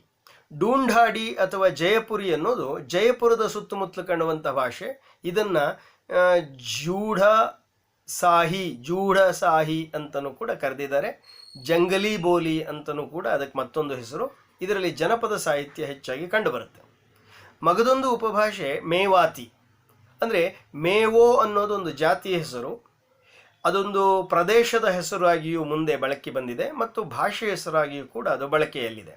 ಡೂಂಢಾಡಿ ಅಥವಾ ಜಯಪುರಿ ಅನ್ನೋದು ಜಯಪುರದ ಸುತ್ತಮುತ್ತಲು ಕಾಣುವಂಥ ಭಾಷೆ. ಇದನ್ನು ಜೂಢ ಸಾಹಿ ಅಂತಲೂ ಕೂಡ ಕರೆದಿದ್ದಾರೆ. ಜಂಗಲಿ ಬೋಲಿ ಅಂತಲೂ ಕೂಡ ಅದಕ್ಕೆ ಮತ್ತೊಂದು ಹೆಸರು. ಇದರಲ್ಲಿ ಜನಪದ ಸಾಹಿತ್ಯ ಹೆಚ್ಚಾಗಿ ಕಂಡುಬರುತ್ತೆ. ಮಗದೊಂದು ಉಪಭಾಷೆ ಮೇವಾತಿ, ಅಂದರೆ ಮೇವೋ ಅನ್ನೋದು ಒಂದು ಜಾತಿಯ ಹೆಸರು. ಅದೊಂದು ಪ್ರದೇಶದ ಹೆಸರಾಗಿಯೂ ಮುಂದೆ ಬಳಕೆ ಬಂದಿದೆ ಮತ್ತು ಭಾಷೆ ಹೆಸರಾಗಿಯೂ ಕೂಡ ಅದು ಬಳಕೆಯಲ್ಲಿದೆ.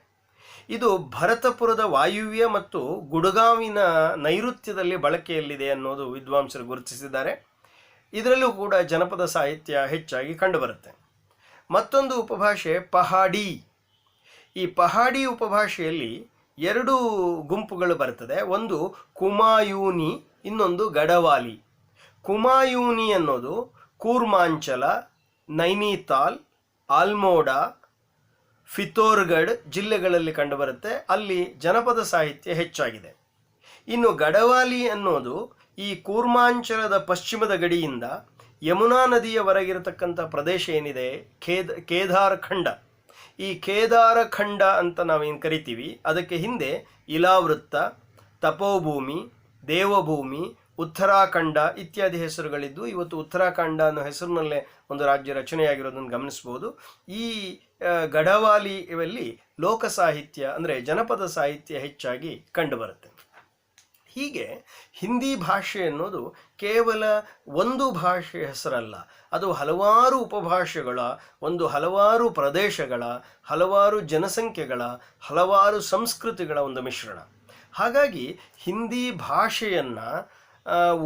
ಇದು ಭರತಪುರದ ವಾಯುವ್ಯ ಮತ್ತು ಗುಡಗಾವಿನ ನೈಋತ್ಯದಲ್ಲಿ ಬಳಕೆಯಲ್ಲಿದೆ ಅನ್ನೋದು ವಿದ್ವಾಂಸರು ಗುರುತಿಸಿದ್ದಾರೆ. ಇದರಲ್ಲೂ ಕೂಡ ಜನಪದ ಸಾಹಿತ್ಯ ಹೆಚ್ಚಾಗಿ ಕಂಡುಬರುತ್ತೆ. ಮತ್ತೊಂದು ಉಪಭಾಷೆ ಪಹಾಡಿ. ಈ ಪಹಾಡಿ ಉಪಭಾಷೆಯಲ್ಲಿ ಎರಡು ಗುಂಪುಗಳು ಬರ್ತದೆ. ಒಂದು ಕುಮಾಯೂನಿ, ಇನ್ನೊಂದು ಗಡವಾಲಿ. ಕುಮಾಯೂನಿ ಅನ್ನೋದು ಕೂರ್ಮಾಂಚಲ, ನೈನಿತಾಲ್, ಆಲ್ಮೋಡಾ, ಫಿತೋರ್ಗಢ್ ಜಿಲ್ಲೆಗಳಲ್ಲಿ ಕಂಡುಬರುತ್ತೆ. ಅಲ್ಲಿ ಜನಪದ ಸಾಹಿತ್ಯ ಹೆಚ್ಚಾಗಿದೆ. ಇನ್ನು ಗಡವಾಲಿ ಅನ್ನೋದು ಈ ಕೂರ್ಮಾಂಚಲದ ಪಶ್ಚಿಮದ ಗಡಿಯಿಂದ ಯಮುನಾ ನದಿಯವರೆಗಿರತಕ್ಕಂಥ ಪ್ರದೇಶ ಏನಿದೆ, ಕೇದಾರ ಖಂಡ. ಈ ಕೇದಾರ ಖಂಡ ಅಂತ ನಾವೇನು ಕರಿತೀವಿ, ಅದಕ್ಕೆ ಹಿಂದೆ ಇಲಾವೃತ್ತ, ತಪೋಭೂಮಿ, ದೇವಭೂಮಿ, ಉತ್ತರಾಖಂಡ ಇತ್ಯಾದಿ ಹೆಸರುಗಳಿದ್ದು ಇವತ್ತು ಉತ್ತರಾಖಂಡ ಅನ್ನೋ ಹೆಸರಿನಲ್ಲೇ ಒಂದು ರಾಜ್ಯ ರಚನೆಯಾಗಿರೋದನ್ನು ಗಮನಿಸ್ಬೋದು. ಈ ಗಢವಾಲಿ ಇವೆಲ್ಲಿ ಲೋಕ ಸಾಹಿತ್ಯ ಅಂದರೆ ಜನಪದ ಸಾಹಿತ್ಯ ಹೆಚ್ಚಾಗಿ ಕಂಡುಬರುತ್ತೆ. ಹೀಗೆ ಹಿಂದಿ ಭಾಷೆ ಅನ್ನೋದು ಕೇವಲ ಒಂದು ಭಾಷೆಯ ಹೆಸರಲ್ಲ, ಅದು ಹಲವಾರು ಉಪಭಾಷೆಗಳ, ಹಲವಾರು ಪ್ರದೇಶಗಳ, ಹಲವಾರು ಜನಸಂಖ್ಯೆಗಳ, ಹಲವಾರು ಸಂಸ್ಕೃತಿಗಳ ಒಂದು ಮಿಶ್ರಣ. ಹಾಗಾಗಿ ಹಿಂದಿ ಭಾಷೆಯನ್ನು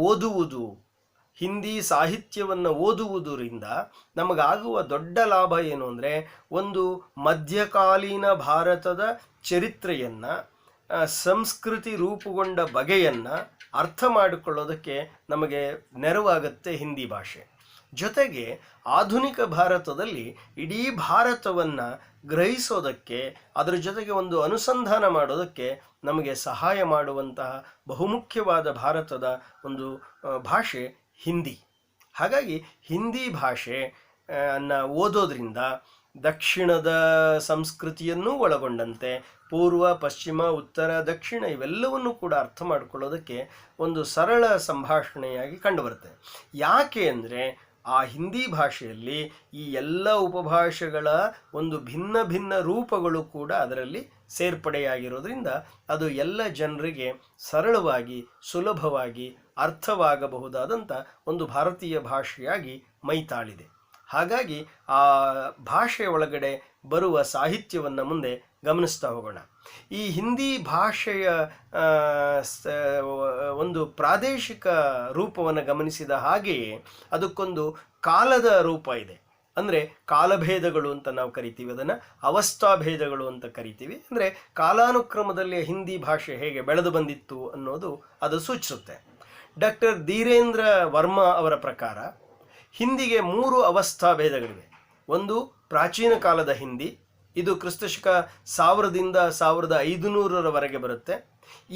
ಓದುವುದು, ಹಿಂದಿ ಸಾಹಿತ್ಯವನ್ನು ಓದುವುದರಿಂದ ನಮಗಾಗುವ ದೊಡ್ಡ ಲಾಭ ಏನು ಅಂದರೆ, ಒಂದು ಮಧ್ಯಕಾಲೀನ ಭಾರತದ ಚರಿತ್ರೆಯನ್ನು, ಸಂಸ್ಕೃತಿ ರೂಪುಗೊಂಡ ಬಗೆಯನ್ನು ಅರ್ಥ ಮಾಡಿಕೊಳ್ಳೋದಕ್ಕೆ ನಮಗೆ ನೆರವಾಗುತ್ತೆ ಹಿಂದಿ ಭಾಷೆ. ಜೊತೆಗೆ ಆಧುನಿಕ ಭಾರತದಲ್ಲಿ ಇಡೀ ಭಾರತವನ್ನು ಗ್ರಹಿಸೋದಕ್ಕೆ, ಅದರ ಜೊತೆಗೆ ಒಂದು ಅನುಸಂಧಾನ ಮಾಡೋದಕ್ಕೆ ನಮಗೆ ಸಹಾಯ ಮಾಡುವಂತಹ ಬಹುಮುಖ್ಯವಾದ ಭಾರತದ ಒಂದು ಭಾಷೆ ಹಿಂದಿ. ಹಾಗಾಗಿ ಹಿಂದಿ ಭಾಷೆ ಓದೋದ್ರಿಂದ ದಕ್ಷಿಣದ ಸಂಸ್ಕೃತಿಯನ್ನೂ ಒಳಗೊಂಡಂತೆ ಪೂರ್ವ, ಪಶ್ಚಿಮ, ಉತ್ತರ, ದಕ್ಷಿಣ ಇವೆಲ್ಲವನ್ನೂ ಕೂಡ ಅರ್ಥ ಮಾಡಿಕೊಳ್ಳೋದಕ್ಕೆ ಒಂದು ಸರಳ ಸಂಭಾಷಣೆಯಾಗಿ ಕಂಡುಬರುತ್ತೆ. ಯಾಕೆ ಅಂದರೆ ಆ ಹಿಂದಿ ಭಾಷೆಯಲ್ಲಿ ಈ ಎಲ್ಲ ಉಪಭಾಷೆಗಳ ಒಂದು ಭಿನ್ನ ಭಿನ್ನ ರೂಪಗಳು ಕೂಡ ಅದರಲ್ಲಿ ಸೇರ್ಪಡೆಯಾಗಿರೋದ್ರಿಂದ ಅದು ಎಲ್ಲ ಜನರಿಗೆ ಸರಳವಾಗಿ, ಸುಲಭವಾಗಿ ಅರ್ಥವಾಗಬಹುದಾದಂಥ ಒಂದು ಭಾರತೀಯ ಭಾಷೆಯಾಗಿ ಮೈತಾಳಿದೆ. ಹಾಗಾಗಿ ಆ ಭಾಷೆಯ ಒಳಗಡೆ ಬರುವ ಸಾಹಿತ್ಯವನ್ನು ಮುಂದೆ ಗಮನಿಸ್ತಾ ಹೋಗೋಣ. ಈ ಹಿಂದಿ ಭಾಷೆಯ ಒಂದು ಪ್ರಾದೇಶಿಕ ರೂಪವನ್ನು ಗಮನಿಸಿದ ಹಾಗೆಯೇ ಅದಕ್ಕೊಂದು ಕಾಲದ ರೂಪ ಇದೆ. ಅಂದರೆ ಕಾಲಭೇದಗಳು ಅಂತ ನಾವು ಕರಿತೀವಿ, ಅದನ್ನು ಅವಸ್ಥಾಭೇದಗಳು ಅಂತ ಕರಿತೀವಿ. ಅಂದರೆ ಕಾಲಾನುಕ್ರಮದಲ್ಲಿ ಹಿಂದಿ ಭಾಷೆ ಹೇಗೆ ಬೆಳೆದು ಬಂದಿತ್ತು ಅನ್ನೋದು ಅದು ಸೂಚಿಸುತ್ತೆ. ಡಾಕ್ಟರ್ ಧೀರೇಂದ್ರ ವರ್ಮಾ ಅವರ ಪ್ರಕಾರ ಹಿಂದಿಗೆ 3 ಅವಸ್ಥಾಭೇದಗಳಿವೆ. ಒಂದು ಪ್ರಾಚೀನ ಕಾಲದ ಹಿಂದಿ, ಇದು ಕ್ರಿಸ್ತಶಕ 1000ರಿಂದ 1500ರವರೆಗೆ ಬರುತ್ತೆ.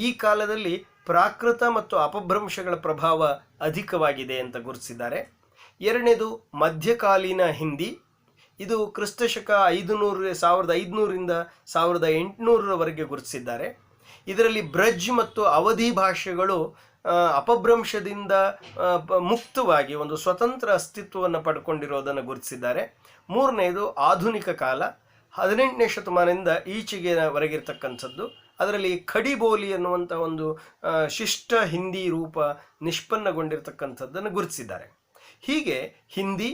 ಈ ಕಾಲದಲ್ಲಿ ಪ್ರಾಕೃತ ಮತ್ತು ಅಪಭ್ರಂಶಗಳ ಪ್ರಭಾವ ಅಧಿಕವಾಗಿದೆ ಅಂತ ಗುರುತಿಸಿದ್ದಾರೆ. ಎರಡನೇದು ಮಧ್ಯಕಾಲೀನ ಹಿಂದಿ, ಇದು ಕ್ರಿಸ್ತಶಕ 1500ರಿಂದ 1800ರವರೆಗೆ ಗುರುತಿಸಿದ್ದಾರೆ. ಇದರಲ್ಲಿ ಬ್ರಜ್ ಮತ್ತು ಅವಧಿ ಭಾಷೆಗಳು ಅಪಭ್ರಂಶದಿಂದ ಮುಕ್ತವಾಗಿ ಒಂದು ಸ್ವತಂತ್ರ ಅಸ್ತಿತ್ವವನ್ನು ಪಡ್ಕೊಂಡಿರೋದನ್ನು ಗುರುತಿಸಿದ್ದಾರೆ. ಮೂರನೇದು ಆಧುನಿಕ ಕಾಲ, 18ನೇ ಶತಮಾನದಿಂದ ಈಚೆಗೆವರೆಗಿರ್ತಕ್ಕಂಥದ್ದು. ಅದರಲ್ಲಿ ಖಡಿಬೋಲಿ ಅನ್ನುವಂಥ ಒಂದು ಶಿಷ್ಟ ಹಿಂದಿ ರೂಪ ನಿಷ್ಪನ್ನಗೊಂಡಿರ್ತಕ್ಕಂಥದ್ದನ್ನು ಗುರುತಿಸಿದ್ದಾರೆ. ಹೀಗೆ ಹಿಂದಿ,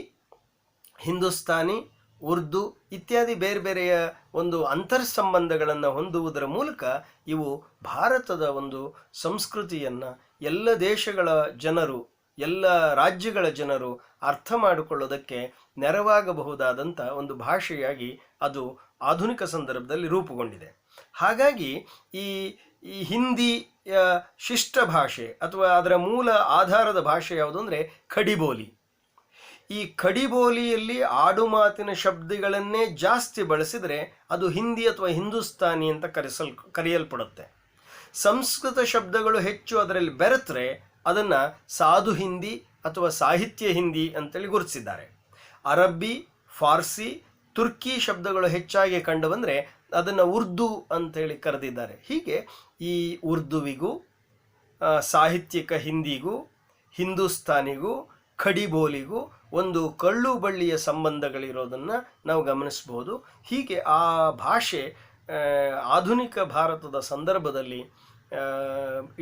ಹಿಂದೂಸ್ತಾನಿ, ಉರ್ದು ಇತ್ಯಾದಿ ಬೇರೆ ಬೇರೆಯ ಒಂದು ಅಂತರ್ಸಂಬಂಧಗಳನ್ನು ಹೊಂದುವುದರ ಮೂಲಕ ಇವು ಭಾರತದ ಒಂದು ಸಂಸ್ಕೃತಿಯನ್ನು ಎಲ್ಲ ದೇಶಗಳ ಜನರು, ಎಲ್ಲ ರಾಜ್ಯಗಳ ಜನರು ಅರ್ಥ ಮಾಡಿಕೊಳ್ಳೋದಕ್ಕೆ ನೆರವಾಗಬಹುದಾದಂಥ ಒಂದು ಭಾಷೆಯಾಗಿ ಅದು ಆಧುನಿಕ ಸಂದರ್ಭದಲ್ಲಿ ರೂಪುಗೊಂಡಿದೆ. ಹಾಗಾಗಿ ಈ ಹಿಂದಿಯ ಶಿಷ್ಟ ಭಾಷೆ ಅಥವಾ ಅದರ ಮೂಲ ಆಧಾರದ ಭಾಷೆ ಯಾವುದು ಅಂದರೆ ಖಡಿಬೋಲಿ. ಈ ಖಡಿಬೋಲಿಯಲ್ಲಿ ಆಡುಮಾತಿನ ಶಬ್ದಗಳನ್ನೇ ಜಾಸ್ತಿ ಬಳಸಿದರೆ ಅದು ಹಿಂದಿ ಅಥವಾ ಹಿಂದೂಸ್ತಾನಿ ಅಂತ ಕರೆಯಲ್ಪಡುತ್ತೆ. ಸಂಸ್ಕೃತ ಶಬ್ದಗಳು ಹೆಚ್ಚು ಅದರಲ್ಲಿ ಬೆರೆತರೆ ಅದನ್ನು ಸಾಧು ಹಿಂದಿ ಅಥವಾ ಸಾಹಿತ್ಯ ಹಿಂದಿ ಅಂತೇಳಿ ಗುರುತಿಸಿದ್ದಾರೆ. ಅರಬ್ಬಿ, ಫಾರ್ಸಿ, ತುರ್ಕಿ ಶಬ್ದಗಳು ಹೆಚ್ಚಾಗಿ ಕಂಡುಬಂದರೆ ಅದನ್ನು ಉರ್ದು ಅಂತೇಳಿ ಕರೆದಿದ್ದಾರೆ. ಹೀಗೆ ಈ ಉರ್ದುವಿಗೂ ಸಾಹಿತ್ಯಿಕ ಹಿಂದಿಗೂ ಹಿಂದೂಸ್ತಾನಿಗೂ ಖಡಿಬೋಲಿಗೂ ಒಂದು ಕಳ್ಳು ಬಳ್ಳಿಯ ಸಂಬಂಧಗಳಿರೋದನ್ನು ನಾವು ಗಮನಿಸ್ಬೋದು. ಹೀಗೆ ಆ ಭಾಷೆ ಆಧುನಿಕ ಭಾರತದ ಸಂದರ್ಭದಲ್ಲಿ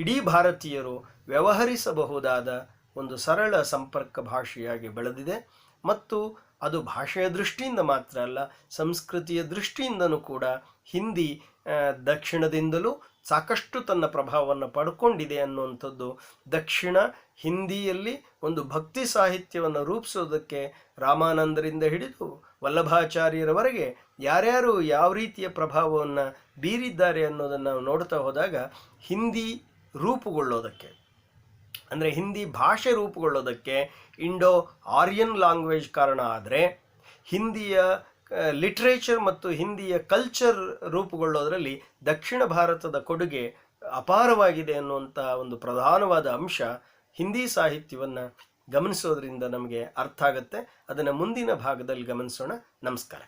ಇಡೀ ಭಾರತೀಯರು ವ್ಯವಹರಿಸಬಹುದಾದ ಒಂದು ಸರಳ ಸಂಪರ್ಕ ಭಾಷೆಯಾಗಿ ಬೆಳೆದಿದೆ. ಮತ್ತು ಅದು ಭಾಷೆಯ ದೃಷ್ಟಿಯಿಂದ ಮಾತ್ರ ಅಲ್ಲ, ಸಂಸ್ಕೃತಿಯ ದೃಷ್ಟಿಯಿಂದನೂ ಕೂಡ ಹಿಂದಿ ದಕ್ಷಿಣದಿಂದಲೂ ಸಾಕಷ್ಟು ತನ್ನ ಪ್ರಭಾವವನ್ನು ಪಡ್ಕೊಂಡಿದೆ ಅನ್ನುವಂಥದ್ದು ದಕ್ಷಿಣ ಹಿಂದಿಯಲ್ಲಿ ಒಂದು ಭಕ್ತಿ ಸಾಹಿತ್ಯವನ್ನು ರೂಪಿಸೋದಕ್ಕೆ ರಾಮಾನಂದರಿಂದ ಹಿಡಿದು ವಲ್ಲಭಾಚಾರ್ಯರವರೆಗೆ ಯಾರ್ಯಾರು ಯಾವ ರೀತಿಯ ಪ್ರಭಾವವನ್ನು ಬೀರಿದ್ದಾರೆ ಅನ್ನೋದನ್ನು ನಾವು ನೋಡ್ತಾ ಹೋದಾಗ ಹಿಂದಿ ರೂಪುಗೊಳ್ಳೋದಕ್ಕೆ, ಅಂದರೆ ಹಿಂದಿ ಭಾಷೆ ರೂಪುಗೊಳ್ಳೋದಕ್ಕೆ ಇಂಡೋ ಆರ್ಯನ್ ಲ್ಯಾಂಗ್ವೇಜ್ ಕಾರಣ ಆದರೆ, ಹಿಂದಿಯ ಲಿಟ್ರೇಚರ್ ಮತ್ತು ಹಿಂದಿಯ ಕಲ್ಚರ್ ರೂಪುಗೊಳ್ಳೋದರಲ್ಲಿ ದಕ್ಷಿಣ ಭಾರತದ ಕೊಡುಗೆ ಅಪಾರವಾಗಿದೆ ಅನ್ನುವಂಥ ಒಂದು ಪ್ರಧಾನವಾದ ಅಂಶ ಹಿಂದಿ ಸಾಹಿತ್ಯವನ್ನು ಗಮನಿಸೋದ್ರಿಂದ ನಮಗೆ ಅರ್ಥ ಆಗುತ್ತೆ. ಅದನ್ನು ಮುಂದಿನ ಭಾಗದಲ್ಲಿ ಗಮನಿಸೋಣ. ನಮಸ್ಕಾರ.